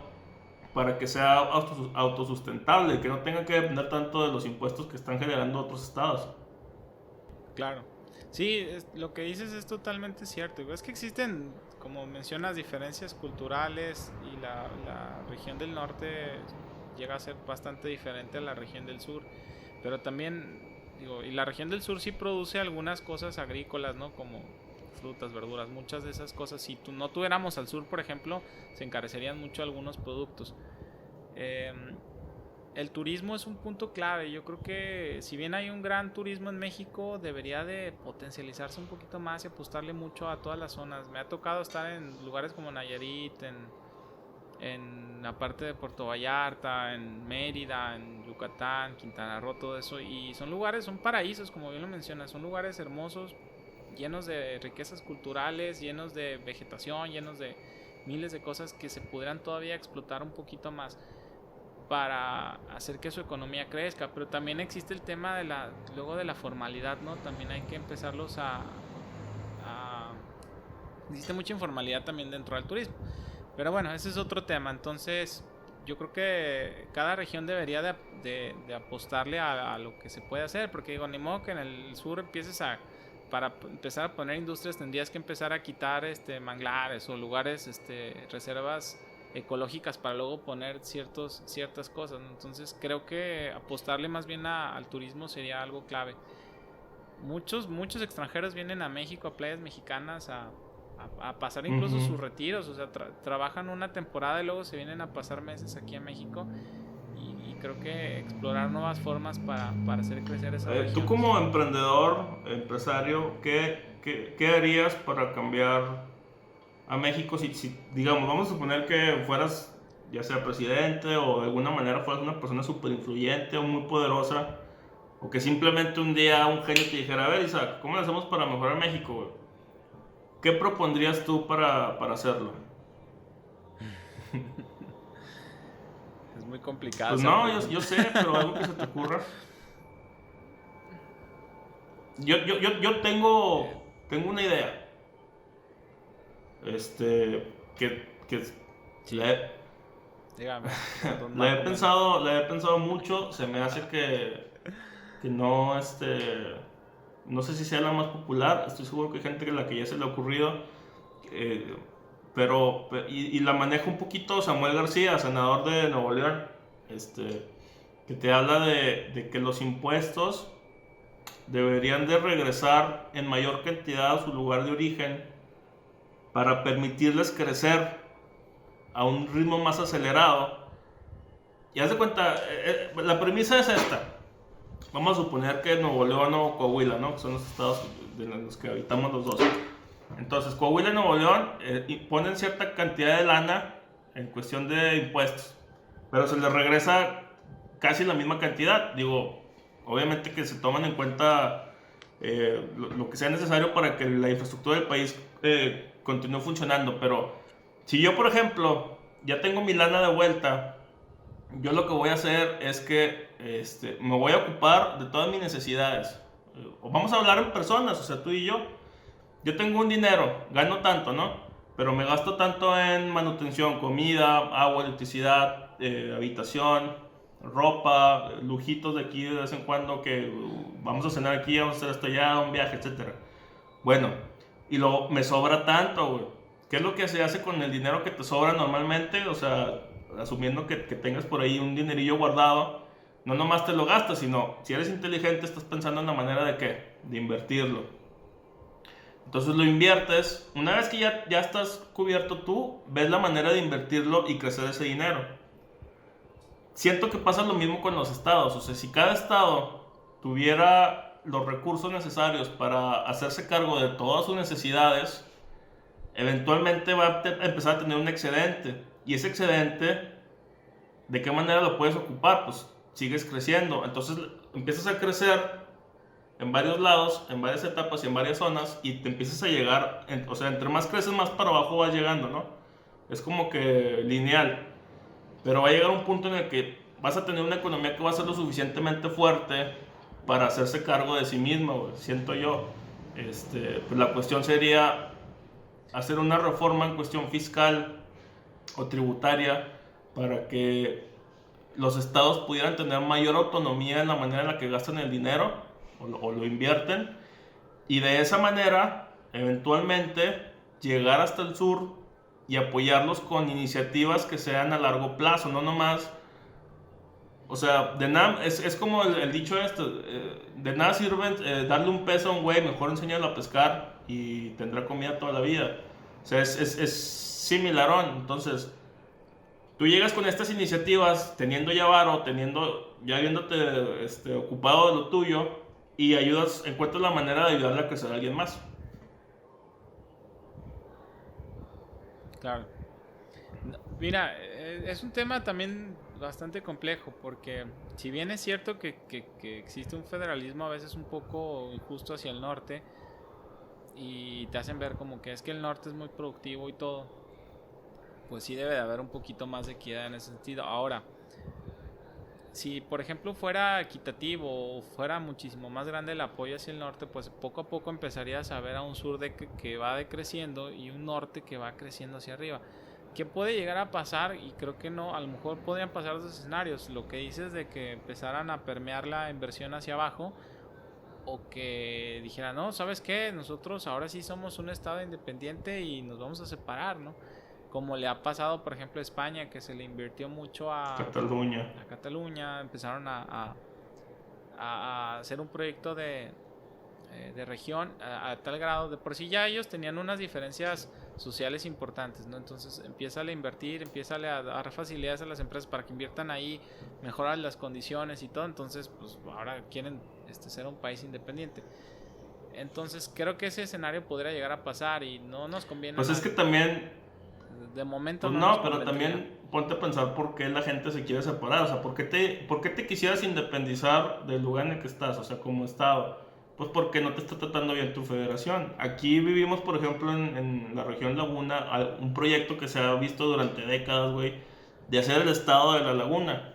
para que sea autosustentable y que no tenga que depender tanto de los impuestos que están generando otros estados. Claro. Sí, lo que dices es totalmente cierto. Es que existen, como mencionas, diferencias culturales, y la región del norte llega a ser bastante diferente a la región del sur. Pero también, digo, y la región del sur sí produce algunas cosas agrícolas, ¿no? Como frutas, verduras, muchas de esas cosas. Si no tuviéramos al sur, por ejemplo, se encarecerían mucho algunos productos. Eh, el turismo es un punto clave. Yo creo que si bien hay un gran turismo en México, debería de potencializarse un poquito más y apostarle mucho a todas las zonas. Me ha tocado estar en lugares como Nayarit, en la parte de Puerto Vallarta, en Mérida, en Yucatán, Quintana Roo, todo eso. Y son lugares, son paraísos, como bien lo mencionas. Son lugares hermosos, llenos de riquezas culturales, llenos de vegetación, llenos de miles de cosas que se pudieran todavía explotar un poquito más para hacer que su economía crezca. Pero también existe el tema luego de la formalidad, ¿no? También hay que empezarlos existe mucha informalidad también dentro del turismo. Pero bueno, ese es otro tema. Entonces, yo creo que cada región debería de apostarle a lo que se puede hacer, porque digo, ni modo que en el sur para empezar a poner industrias tendrías que empezar a quitar manglares o lugares, reservas ecológicas para luego poner ciertas cosas, ¿no? Entonces creo que apostarle más bien al turismo sería algo clave. Muchos extranjeros vienen a México, a playas mexicanas, a pasar incluso sus retiros, o sea, trabajan una temporada y luego se vienen a pasar meses aquí a México, y creo que explorar nuevas formas para hacer crecer esa región. Tú como emprendedor, empresario, ¿qué harías para cambiar a México? Si, digamos, vamos a suponer que fueras, ya sea presidente o de alguna manera fueras una persona súper influyente o muy poderosa, o que simplemente un día un genio te dijera, a ver, Isaac, ¿cómo lo hacemos para mejorar México, güey? ¿Qué propondrías tú para hacerlo? Es muy complicado. Pues no, yo sé, pero algo que se te ocurra. Yo tengo una idea. Que Sí. Dígame. la he pensado mucho. Se me hace que no, no sé si sea la más popular. Estoy seguro que hay gente a la que ya se le ha ocurrido. Pero la maneja un poquito Samuel García, senador de Nuevo León, que te habla de que los impuestos deberían de regresar en mayor cantidad a su lugar de origen para permitirles crecer a un ritmo más acelerado. Y haz de cuenta, la premisa es esta. Vamos a suponer que Nuevo León o Coahuila, ¿no? Que son los estados de los que habitamos los dos. Entonces, Coahuila y Nuevo León ponen cierta cantidad de lana en cuestión de impuestos, pero se les regresa casi la misma cantidad. Digo, obviamente que se toman en cuenta lo que sea necesario para que la infraestructura del país continúe funcionando. Pero si yo, por ejemplo, ya tengo mi lana de vuelta, yo lo que voy a hacer es que me voy a ocupar de todas mis necesidades. Vamos a hablar en personas, o sea, tú y yo. Yo tengo un dinero, gano tanto, ¿no? Pero me gasto tanto en manutención, comida, agua, electricidad, habitación, ropa, lujitos de aquí de vez en cuando, que vamos a cenar aquí, vamos a hacer esto allá, un viaje, etc. Bueno, y luego me sobra tanto, güey. ¿Qué es lo que se hace con el dinero que te sobra normalmente? O sea, asumiendo que tengas por ahí un dinerillo guardado, no nomás te lo gastas, sino si eres inteligente estás pensando en la manera de ¿qué? De invertirlo. Entonces lo inviertes. Una vez que ya estás cubierto tú, ves la manera de invertirlo y crecer ese dinero. Siento que pasa lo mismo con los estados. O sea, si cada estado tuviera los recursos necesarios para hacerse cargo de todas sus necesidades, eventualmente va a empezar a tener un excedente. Y ese excedente, ¿de qué manera lo puedes ocupar? Pues sigues creciendo. Entonces empiezas a crecer en varios lados, en varias etapas y en varias zonas, y te empiezas a llegar, o sea, entre más creces, más para abajo vas llegando, ¿no? Es como que lineal, pero va a llegar un punto en el que vas a tener una economía que va a ser lo suficientemente fuerte para hacerse cargo de sí misma, güey, siento yo. Pues la cuestión sería hacer una reforma en cuestión fiscal o tributaria para que los estados pudieran tener mayor autonomía en la manera en la que gastan el dinero o lo invierten, y de esa manera eventualmente llegar hasta el sur y apoyarlos con iniciativas que sean a largo plazo, no nomás, o sea, de nada, es como el dicho de nada sirve darle un peso a un güey, mejor enséñalo a pescar y tendrá comida toda la vida. O sea, es similarón. Entonces tú llegas con estas iniciativas teniendo ya varo, ya habiéndote ocupado de lo tuyo, y encuentras la manera de ayudarle a crecer a alguien más. Claro. Mira, es un tema también bastante complejo, porque si bien es cierto que existe un federalismo a veces un poco injusto hacia el norte, y te hacen ver como que es que el norte es muy productivo y todo, pues sí debe de haber un poquito más de equidad en ese sentido. Ahora, si por ejemplo fuera equitativo o fuera muchísimo más grande el apoyo hacia el norte, pues poco a poco empezarías a ver a un sur que va decreciendo y un norte que va creciendo hacia arriba. ¿Qué puede llegar a pasar? Y creo que no, a lo mejor podrían pasar dos escenarios. Lo que dices de que empezaran a permear la inversión hacia abajo, o que dijeran, no, ¿sabes qué? Nosotros ahora sí somos un estado independiente y nos vamos a separar, ¿no? como le ha pasado, por ejemplo, a España, que se le invirtió mucho a Cataluña, empezaron a hacer un proyecto de región a tal grado, de por sí ya ellos tenían unas diferencias sociales importantes, ¿no? Entonces empieza a invertir, empieza a dar facilidades a las empresas para que inviertan ahí, mejorar las condiciones y todo, entonces pues ahora quieren ser un país independiente. Entonces creo que ese escenario podría llegar a pasar y no nos conviene. Pues es que también, de momento pues no, pero también ponte a pensar por qué la gente se quiere separar, o sea, por qué te quisieras independizar del lugar en el que estás, o sea, como estado. Pues porque no te está tratando bien tu federación. Aquí vivimos, por ejemplo, en la región Laguna, un proyecto que se ha visto durante décadas, güey, de hacer el estado de la Laguna.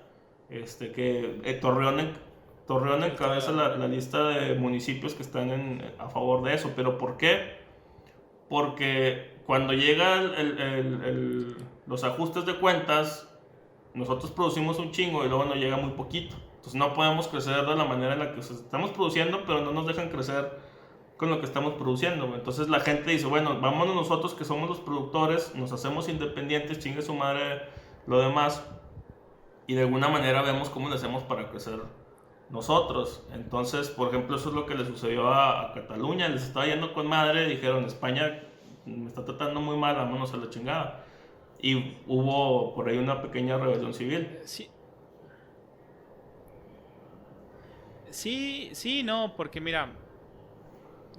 Que Torreón encabeza la lista de municipios que están a favor de eso. ¿Pero por qué? Porque cuando llegan los ajustes de cuentas, nosotros producimos un chingo y luego nos llega muy poquito. Entonces no podemos crecer de la manera en la que estamos produciendo, pero no nos dejan crecer con lo que estamos produciendo. Entonces la gente dice, bueno, vámonos nosotros que somos los productores, nos hacemos independientes, chingue su madre lo demás, y de alguna manera vemos cómo le hacemos para crecer nosotros. Entonces, por ejemplo, eso es lo que le sucedió a Cataluña, les estaba yendo con madre, dijeron, España me está tratando muy mal, vámonos a la chingada. Y hubo por ahí una pequeña rebelión civil. Sí, no, porque mira,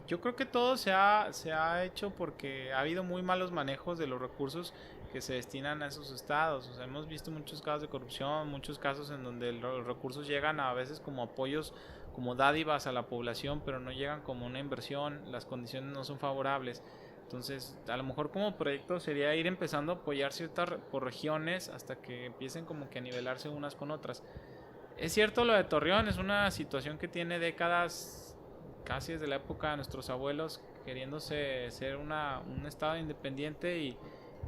yo creo que todo se ha hecho porque ha habido muy malos manejos de los recursos que se destinan a esos estados. O sea, hemos visto muchos casos de corrupción, muchos casos en donde los recursos llegan a veces como apoyos, como dádivas a la población, pero no llegan como una inversión, las condiciones no son favorables. Entonces, a lo mejor como proyecto sería ir empezando a apoyar ciertas por regiones hasta que empiecen como que a nivelarse unas con otras. Es cierto lo de Torreón, es una situación que tiene décadas, casi desde la época de nuestros abuelos, queriéndose ser un estado independiente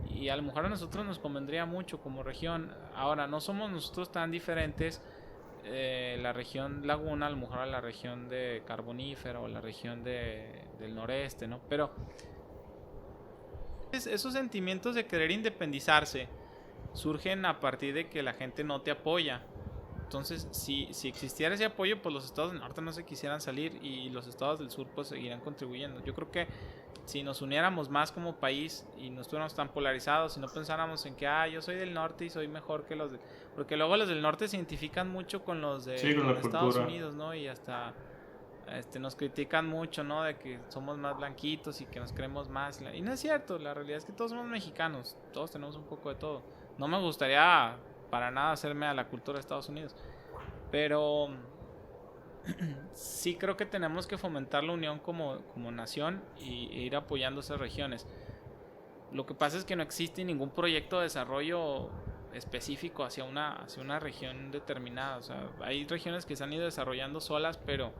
y a lo mejor a nosotros nos convendría mucho como región. Ahora, no somos nosotros tan diferentes, la región Laguna, a lo mejor a la región de Carbonífero o la región del noreste, ¿no? Pero esos sentimientos de querer independizarse surgen a partir de que la gente no te apoya. Entonces, si existiera ese apoyo, pues los estados del norte no se quisieran salir y los estados del sur pues seguirán contribuyendo. Yo creo que si nos uniéramos más como país y no estuviéramos tan polarizados y no pensáramos en que yo soy del norte y soy mejor que los de... Porque luego los del norte se identifican mucho con los de Estados Unidos, ¿no? Y hasta nos critican mucho, ¿no? De que somos más blanquitos y que nos creemos más. Y no es cierto, la realidad es que todos somos mexicanos, todos tenemos un poco de todo. No me gustaría para nada hacerme a la cultura de Estados Unidos, pero sí creo que tenemos que fomentar la unión como nación e ir apoyando esas regiones. Lo que pasa es que no existe ningún proyecto de desarrollo específico hacia una región determinada. O sea, hay regiones que se han ido desarrollando solas, pero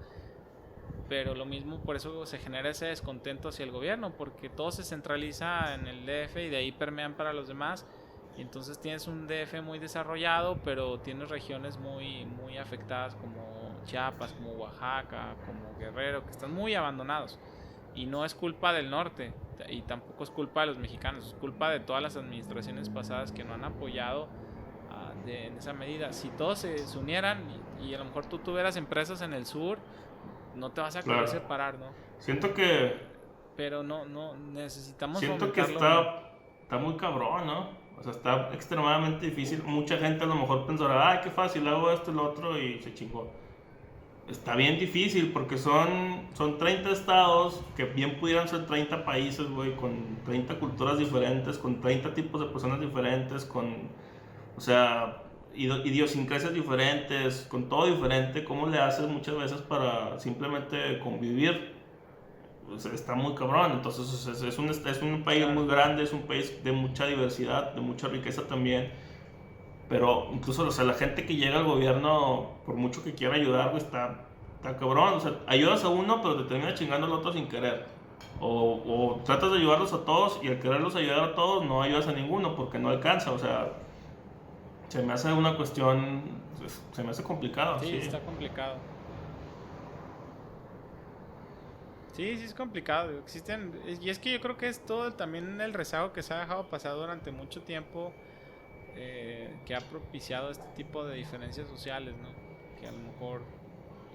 lo mismo, por eso se genera ese descontento hacia el gobierno, porque todo se centraliza en el DF y de ahí permean para los demás. Y entonces tienes un DF muy desarrollado, pero tienes regiones muy, muy afectadas como Chiapas, como Oaxaca, como Guerrero, que están muy abandonados. Y no es culpa del norte, y tampoco es culpa de los mexicanos, es culpa de todas las administraciones pasadas que no han apoyado en esa medida. Si todos se unieran y a lo mejor tú tuvieras empresas en el sur, no te vas a querer separar, ¿no? Siento que... Pero no necesitamos... Siento que está muy cabrón, ¿no? O sea, está extremadamente difícil. Mucha gente a lo mejor pensará, qué fácil, hago esto y lo otro y se chingó. Está bien difícil porque son 30 estados que bien pudieran ser 30 países, güey, con 30 culturas diferentes, con 30 tipos de personas diferentes, o sea, idiosincrasias diferentes, con todo diferente. ¿Cómo le haces muchas veces para simplemente convivir? Pues está muy cabrón. Entonces es un país muy grande, es un país de mucha diversidad, de mucha riqueza también, pero incluso, o sea, la gente que llega al gobierno, por mucho que quiera ayudar, güey, está cabrón. O sea, ayudas a uno pero te termina chingando al otro sin querer, o tratas de ayudarlos a todos y al quererlos ayudar a todos no ayudas a ninguno porque no alcanza. O sea, se me hace una cuestión, se me hace complicado. Sí, está complicado. Sí, sí es complicado. Digo, existen, y es que yo creo que es todo también el rezago que se ha dejado pasar durante mucho tiempo, que ha propiciado este tipo de diferencias sociales, ¿no? Que a lo mejor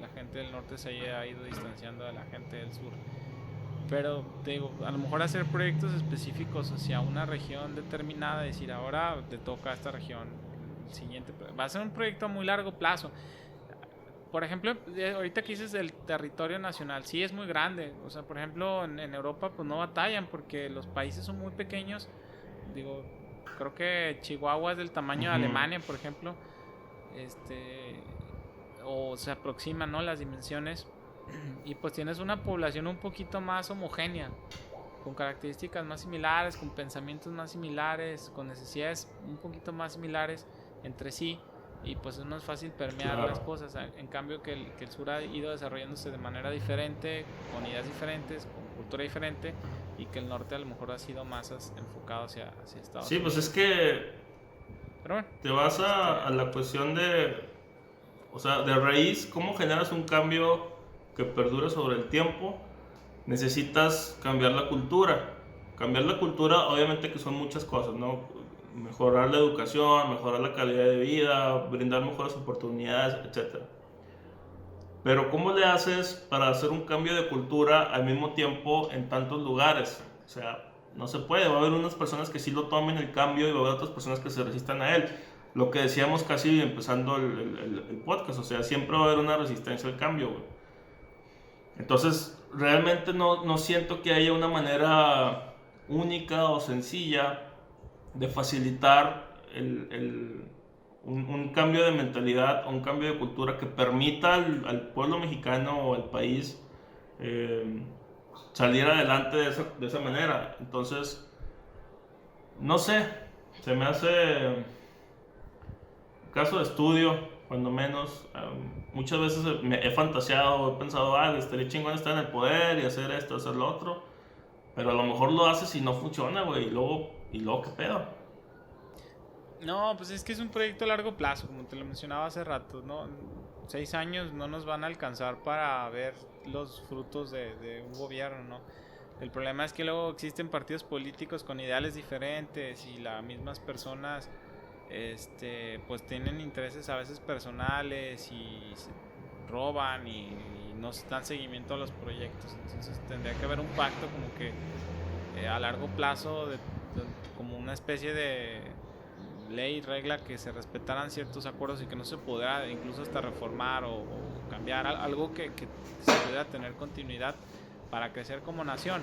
la gente del norte se haya ido distanciando de la gente del sur. Pero te digo, a lo mejor hacer proyectos específicos hacia una región determinada, decir ahora te toca a esta región, el siguiente va a ser un proyecto a muy largo plazo. Por ejemplo, ahorita que dices del territorio nacional, sí es muy grande. O sea, por ejemplo, en Europa pues no batallan porque los países son muy pequeños. Digo, creo que Chihuahua es del tamaño de Ujú. Alemania, por ejemplo. Este, o se aproximan, ¿no? Las dimensiones. Y pues tienes una población un poquito más homogénea, con características más similares, con pensamientos más similares, con necesidades un poquito más similares entre sí, y pues es más fácil permear las Claro. cosas. En cambio que el sur ha ido desarrollándose de manera diferente, con ideas diferentes, con cultura diferente, y que el norte a lo mejor ha sido más enfocado hacia Estados Sí, pues es Unidos. que Pero bueno, te vas a este, la cuestión de, o sea, de raíz, ¿cómo generas un cambio que perdure sobre el tiempo? Necesitas cambiar la cultura. Cambiar la cultura, obviamente que son muchas cosas, ¿no? Mejorar la educación, mejorar la calidad de vida, brindar mejores oportunidades, etcétera. Pero ¿cómo le haces para hacer un cambio de cultura al mismo tiempo en tantos lugares? O sea, no se puede. Va a haber unas personas que sí lo tomen el cambio y va a haber otras personas que se resistan a él. Lo que decíamos casi empezando el podcast, o sea, siempre va a haber una resistencia al cambio, güey. Entonces, realmente no siento que haya una manera única o sencilla de facilitar un cambio de mentalidad o un cambio de cultura que permita al pueblo mexicano o al país eh, salir adelante de esa manera. Entonces, no sé, se me hace caso de estudio, cuando menos. Muchas veces me he fantaseado, he pensado, estaría chingón estar en el poder y hacer esto, hacer lo otro. Pero a lo mejor lo haces y no funciona, güey. Y luego, ¿qué pedo? no, pues es que es un proyecto a largo plazo, como te lo mencionaba hace rato, ¿no? 6 años no nos van a alcanzar para ver los frutos de un gobierno, ¿no? El problema es que luego existen partidos políticos con ideales diferentes y las mismas personas, pues tienen intereses a veces personales y roban y no se dan seguimiento a los proyectos. Entonces tendría que haber un pacto como que a largo plazo, como una especie de ley, regla, que se respetaran ciertos acuerdos y que no se pudiera incluso hasta reformar o cambiar, algo que se pudiera tener continuidad para crecer como nación.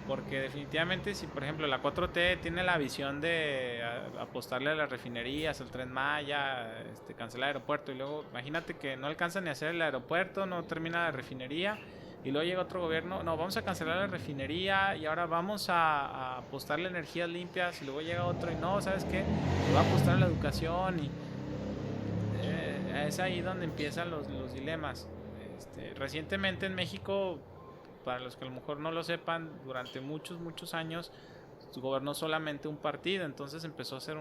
Porque definitivamente si por ejemplo la 4T tiene la visión de apostarle a las refinerías, al Tren Maya, cancelar el aeropuerto, y luego imagínate que no alcanzan ni a hacer el aeropuerto, no termina la refinería, y luego llega otro gobierno, no, vamos a cancelar la refinería y ahora vamos a apostarle a energías limpias, y luego llega otro y no, ¿sabes qué? Va a apostar a la educación, y es ahí donde empiezan los dilemas. Recientemente en México, para los que a lo mejor no lo sepan, durante muchos años gobernó solamente un partido, entonces empezó a ser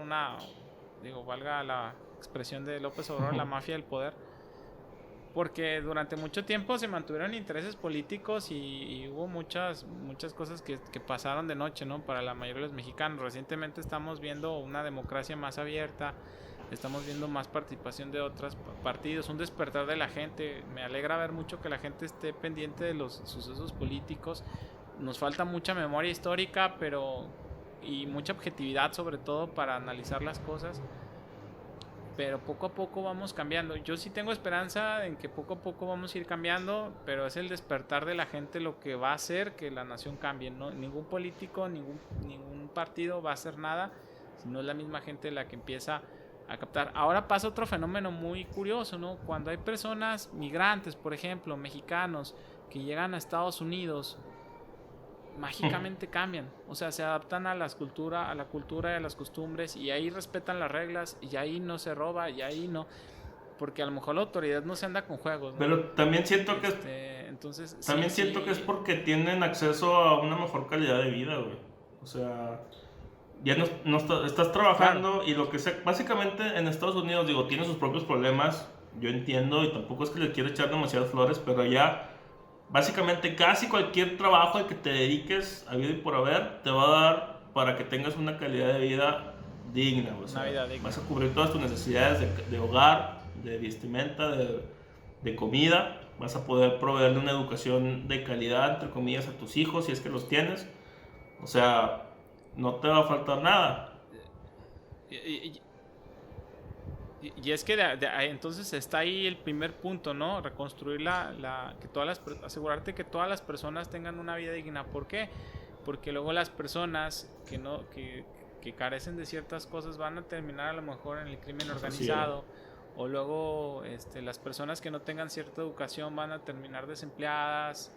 digo, valga la expresión de López Obrador, la mafia del poder, porque durante mucho tiempo se mantuvieron intereses políticos y hubo muchas cosas que pasaron de noche, ¿no? Para la mayoría de los mexicanos. Recientemente estamos viendo una democracia más abierta, estamos viendo más participación de otros partidos, un despertar de la gente. Me alegra ver mucho que la gente esté pendiente de los sucesos políticos. Nos falta mucha memoria histórica, y mucha objetividad sobre todo para analizar las cosas, pero poco a poco vamos cambiando. Yo sí tengo esperanza en que poco a poco vamos a ir cambiando, pero es el despertar de la gente lo que va a hacer que la nación cambie, ¿no? Ningún político, ningún partido va a hacer nada, sino es la misma gente la que empieza a captar. Ahora pasa otro fenómeno muy curioso, ¿no? Cuando hay personas migrantes, por ejemplo, mexicanos, que llegan a Estados Unidos, mágicamente cambian, o sea, se adaptan a la cultura y a las costumbres, y ahí respetan las reglas, y ahí no se roba, y ahí no, porque a lo mejor la autoridad no se anda con juegos, ¿no? Pero también siento que Entonces, sí, también siento que es sí, porque tienen acceso a una mejor calidad de vida, güey. O sea, ya estás claro, trabajando y lo que sea. Básicamente en Estados Unidos, digo, tiene sus propios problemas. Yo entiendo y tampoco es que le quiero echar demasiadas flores, pero ya básicamente casi cualquier trabajo al que te dediques a vida y por haber te va a dar para que tengas una calidad de vida digna. O sea, Una vida digna. vas a cubrir todas tus necesidades de hogar, de vestimenta, de comida. Vas a poder proveerle una educación de calidad, entre comillas, a tus hijos si es que los tienes. O sea, no te va a faltar nada. Y es que entonces está ahí el primer punto, ¿no? Reconstruir asegurarte que todas las personas tengan una vida digna. ¿Por qué? Porque luego las personas que carecen de ciertas cosas van a terminar a lo mejor en el crimen organizado. O luego las personas que no tengan cierta educación van a terminar desempleadas,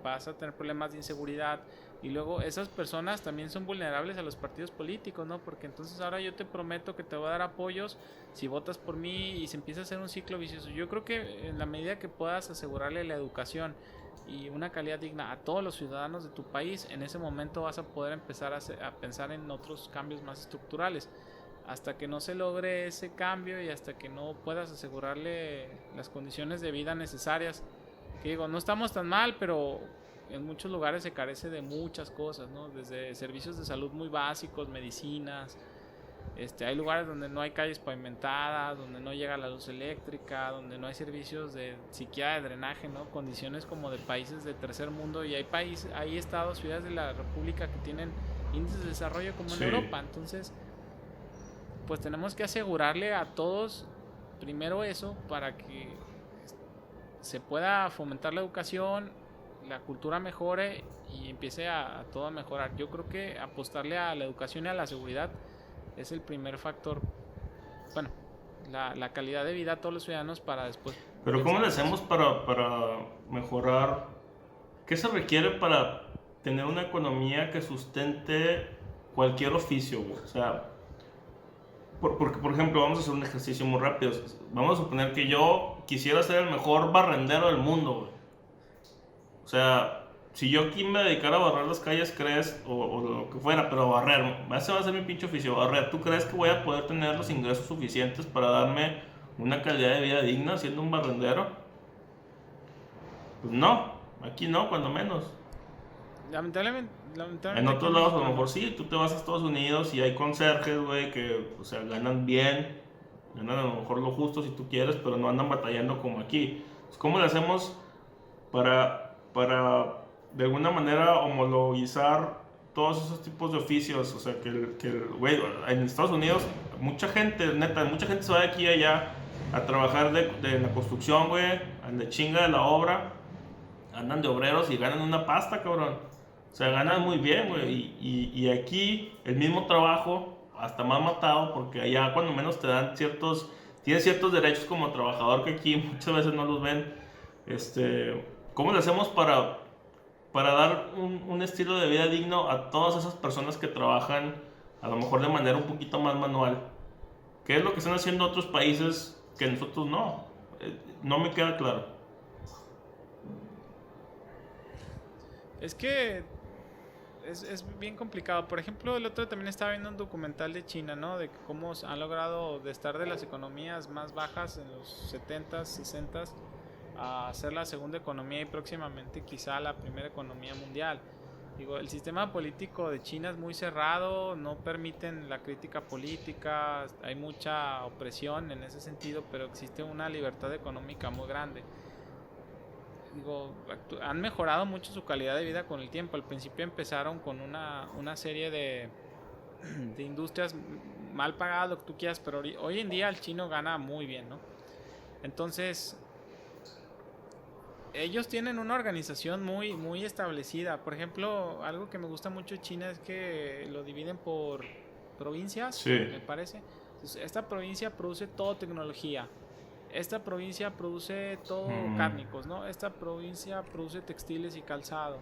vas a tener problemas de inseguridad. Y luego esas personas también son vulnerables a los partidos políticos, ¿no? Porque entonces ahora yo te prometo que te voy a dar apoyos si votas por mí y se empieza a hacer un ciclo vicioso. Yo creo que en la medida que puedas asegurarle la educación y una calidad digna a todos los ciudadanos de tu país, en ese momento vas a poder empezar a pensar en otros cambios más estructurales. Hasta que no se logre ese cambio y hasta que no puedas asegurarle las condiciones de vida necesarias, que digo, no estamos tan mal, pero en muchos lugares se carece de muchas cosas, ¿no? Desde servicios de salud muy básicos, medicinas, hay lugares donde no hay calles pavimentadas, donde no llega la luz eléctrica, donde no hay servicios de siquiera de drenaje, ¿no? Condiciones como de países de tercer mundo, y hay estados, ciudades de la República que tienen índices de desarrollo como en Europa. Entonces, pues tenemos que asegurarle a todos primero eso para que se pueda fomentar la educación, la cultura mejore y empiece a todo a mejorar. Yo creo que apostarle a la educación y a la seguridad es el primer factor, bueno, la calidad de vida a todos los ciudadanos para después. Pero ¿cómo le hacemos para mejorar? ¿Qué se requiere para tener una economía que sustente cualquier oficio, güey? O sea, porque, por ejemplo, vamos a hacer un ejercicio muy rápido. Vamos a suponer que yo quisiera ser el mejor barrendero del mundo, güey. O sea, si yo aquí me dedicara a barrer las calles, ¿crees? O lo que fuera, pero a barrer. Ese va a ser mi pinche oficio, barrer. ¿Tú crees que voy a poder tener los ingresos suficientes para darme una calidad de vida digna siendo un barrendero? Pues no. Aquí no, cuando menos. Lamentablemente en otros lados a lo mejor sí, tú te vas a Estados Unidos y hay conserjes, güey, que, o sea, ganan bien, ganan a lo mejor lo justo si tú quieres, pero no andan batallando como aquí. Pues, ¿cómo le hacemos para de alguna manera homologizar todos esos tipos de oficios? O sea, güey, en Estados Unidos mucha gente, neta, mucha gente se va de aquí a allá a trabajar de la construcción, güey, de chinga de la obra, andan de obreros y ganan una pasta, cabrón. O sea, ganan muy bien, güey. Y aquí el mismo trabajo, hasta más matado, porque allá cuando menos te dan tienes ciertos derechos como trabajador que aquí muchas veces no los ven. ¿Cómo le hacemos para dar un estilo de vida digno a todas esas personas que trabajan a lo mejor de manera un poquito más manual? ¿Qué es lo que están haciendo otros países que nosotros no? No me queda claro. Es que es bien complicado. Por ejemplo, el otro también estaba viendo un documental de China, ¿no? De cómo han logrado de estar de las economías más bajas en los 70s, 60s a ser la segunda economía y próximamente quizá la primera economía mundial. Digo, el sistema político de China es muy cerrado, no permiten la crítica política, hay mucha opresión en ese sentido, pero existe una libertad económica muy grande. Digo, han mejorado mucho su calidad de vida con el tiempo. Al principio empezaron con una serie de industrias mal pagadas, lo que tú quieras, pero hoy en día el chino gana muy bien, ¿no? Entonces, ellos tienen una organización muy, muy establecida. Por ejemplo, algo que me gusta mucho de China es que lo dividen por provincias, sí, me parece. Entonces, esta provincia produce todo tecnología. Esta provincia produce todo cárnicos, ¿no? Esta provincia produce textiles y calzado.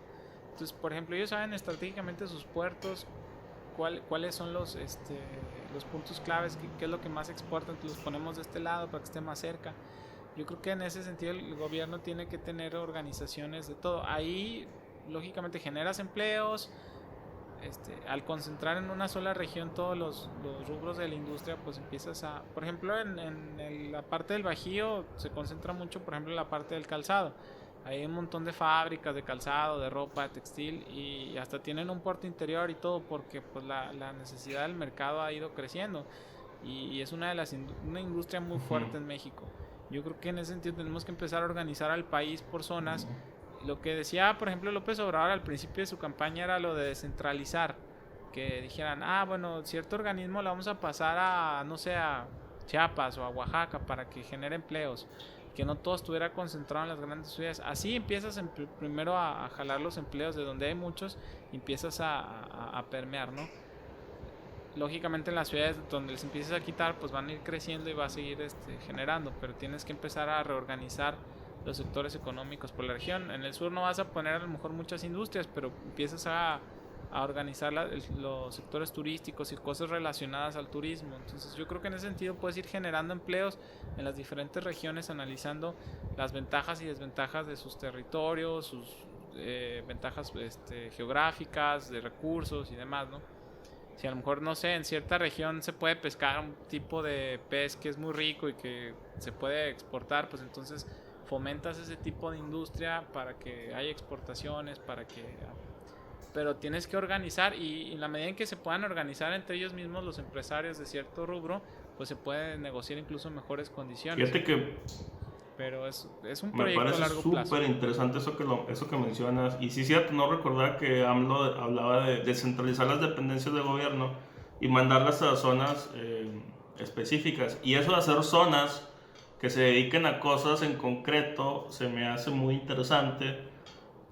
Entonces, por ejemplo, ellos saben estratégicamente sus puertos, cuáles son los puntos claves, qué es lo que más exportan. Entonces, los ponemos de este lado para que esté más cerca. Yo creo que en ese sentido el gobierno tiene que tener organizaciones de todo. Ahí, lógicamente, generas empleos. Al concentrar en una sola región todos los rubros de la industria, pues empiezas a, por ejemplo, en la parte del Bajío se concentra mucho, por ejemplo, en la parte del calzado. Hay un montón de fábricas de calzado, de ropa, de textil, y hasta tienen un puerto interior y todo, porque pues la necesidad del mercado ha ido creciendo, y es una industria muy fuerte en México. Yo creo que en ese sentido tenemos que empezar a organizar al país por zonas. Lo que decía, por ejemplo, López Obrador al principio de su campaña era lo de descentralizar, que dijeran, bueno, cierto organismo lo vamos a pasar a, no sé, a Chiapas o a Oaxaca para que genere empleos, que no todo estuviera concentrado en las grandes ciudades. Así empiezas primero a jalar los empleos de donde hay muchos, y empiezas a permear, ¿no? Lógicamente en las ciudades donde les empieces a quitar, pues van a ir creciendo y va a seguir generando, pero tienes que empezar a reorganizar los sectores económicos por la región. En el sur no vas a poner a lo mejor muchas industrias, pero empiezas a organizar los sectores turísticos y cosas relacionadas al turismo. Entonces yo creo que en ese sentido puedes ir generando empleos en las diferentes regiones, analizando las ventajas y desventajas de sus territorios, sus ventajas geográficas, de recursos y demás, ¿no? Si a lo mejor, no sé, en cierta región se puede pescar un tipo de pez que es muy rico y que se puede exportar, pues entonces fomentas ese tipo de industria para que haya exportaciones, pero tienes que organizar, y en la medida en que se puedan organizar entre ellos mismos los empresarios de cierto rubro, pues se puede negociar incluso mejores condiciones. Fíjate que pero es un proyecto a largo plazo. Me parece súper interesante eso que mencionas. Y sí, cierto, no recordaba que AMLO hablaba de descentralizar las dependencias del gobierno y mandarlas a zonas específicas. Y eso de hacer zonas que se dediquen a cosas en concreto se me hace muy interesante,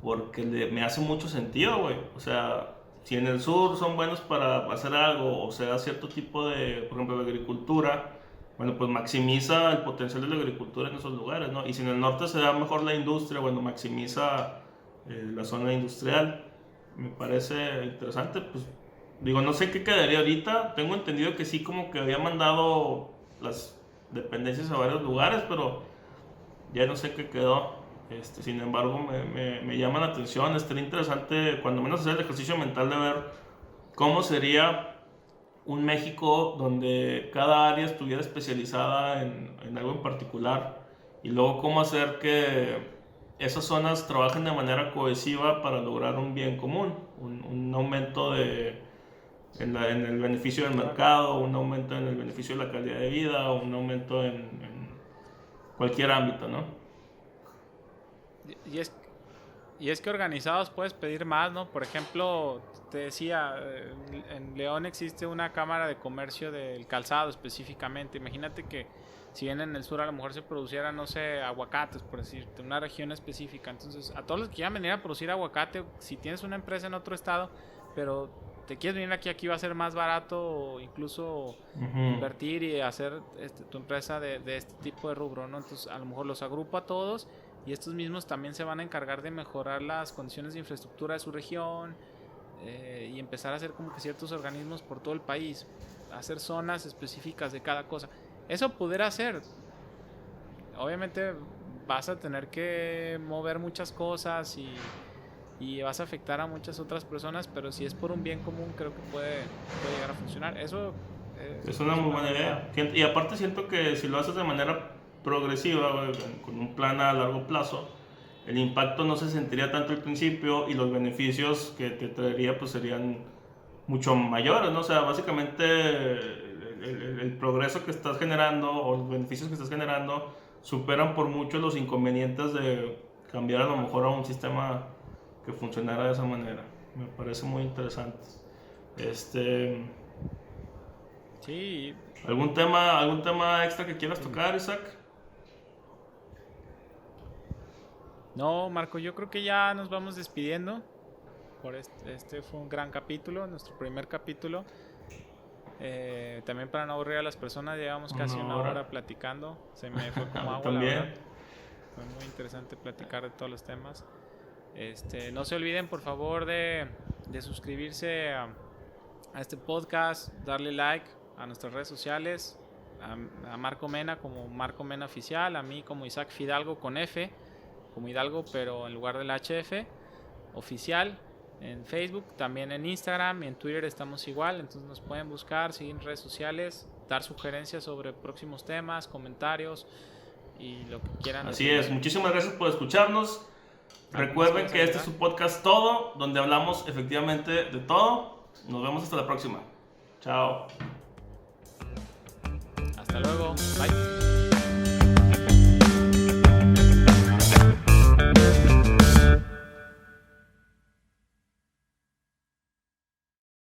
porque me hace mucho sentido, güey. O sea, si en el sur son buenos para hacer algo, o sea, cierto tipo de, por ejemplo, de agricultura, bueno, pues maximiza el potencial de la agricultura en esos lugares, ¿no? Y si en el norte se da mejor la industria, bueno, maximiza la zona industrial. Me parece interesante, pues, digo, no sé qué quedaría ahorita. Tengo entendido que sí, como que había mandado las dependencias a varios lugares, pero ya no sé qué quedó. Sin embargo, me llama la atención. Estaría interesante, cuando menos, hacer el ejercicio mental de ver cómo sería un México donde cada área estuviera especializada en algo en particular, y luego cómo hacer que esas zonas trabajen de manera cohesiva para lograr un bien común, un aumento en el beneficio del mercado, un aumento en el beneficio de la calidad de vida, un aumento en cualquier ámbito, ¿no? Y es que organizados puedes pedir más, ¿no? Por ejemplo, te decía, en León existe una cámara de comercio del calzado específicamente. Imagínate que si bien en el sur a lo mejor se produciera, no sé, aguacates, por decirte, una región específica. Entonces, a todos los que quieran venir a producir aguacate, si tienes una empresa en otro estado, pero te quieres venir aquí va a ser más barato, o incluso invertir y hacer tu empresa de este tipo de rubro, ¿no? Entonces, a lo mejor los agrupo a todos, y estos mismos también se van a encargar de mejorar las condiciones de infraestructura de su región, y empezar a hacer como que ciertos organismos por todo el país, hacer zonas específicas de cada cosa. Eso pudiera ser. Obviamente vas a tener que mover muchas cosas y vas a afectar a muchas otras personas, pero si es por un bien común, creo que puede llegar a funcionar. Eso es una muy buena idea. Y aparte siento que si lo haces de manera progresiva, con un plan a largo plazo, el impacto no se sentiría tanto al principio, y los beneficios que te traería pues serían mucho mayores, ¿no? O sea, básicamente el progreso que estás generando, o los beneficios que estás generando, superan por mucho los inconvenientes de cambiar a lo mejor a un sistema que funcionara de esa manera. Me parece muy interesante. Sí. ¿Algún tema extra que quieras tocar, Isaac? No, Marco, yo creo que ya nos vamos despidiendo. Este fue un gran capítulo, nuestro primer capítulo. También para no aburrir a las personas, llevamos casi una hora platicando. Se me fue como agua, la verdad. Fue muy interesante platicar de todos los temas. No se olviden, por favor, de suscribirse a este podcast, darle like a nuestras redes sociales, a Marco Mena como Marco Mena Oficial, a mí como Isaac Fidalgo con F, como Hidalgo pero en lugar del HF, Oficial, en Facebook, también en Instagram y en Twitter estamos igual. Entonces nos pueden buscar, seguir en redes sociales, dar sugerencias sobre próximos temas, comentarios y lo que quieran. Así es, muchísimas gracias por escucharnos. Recuerden que este es su podcast Todo, donde hablamos efectivamente de todo. Nos vemos hasta la próxima. Chao. Hasta luego. Bye.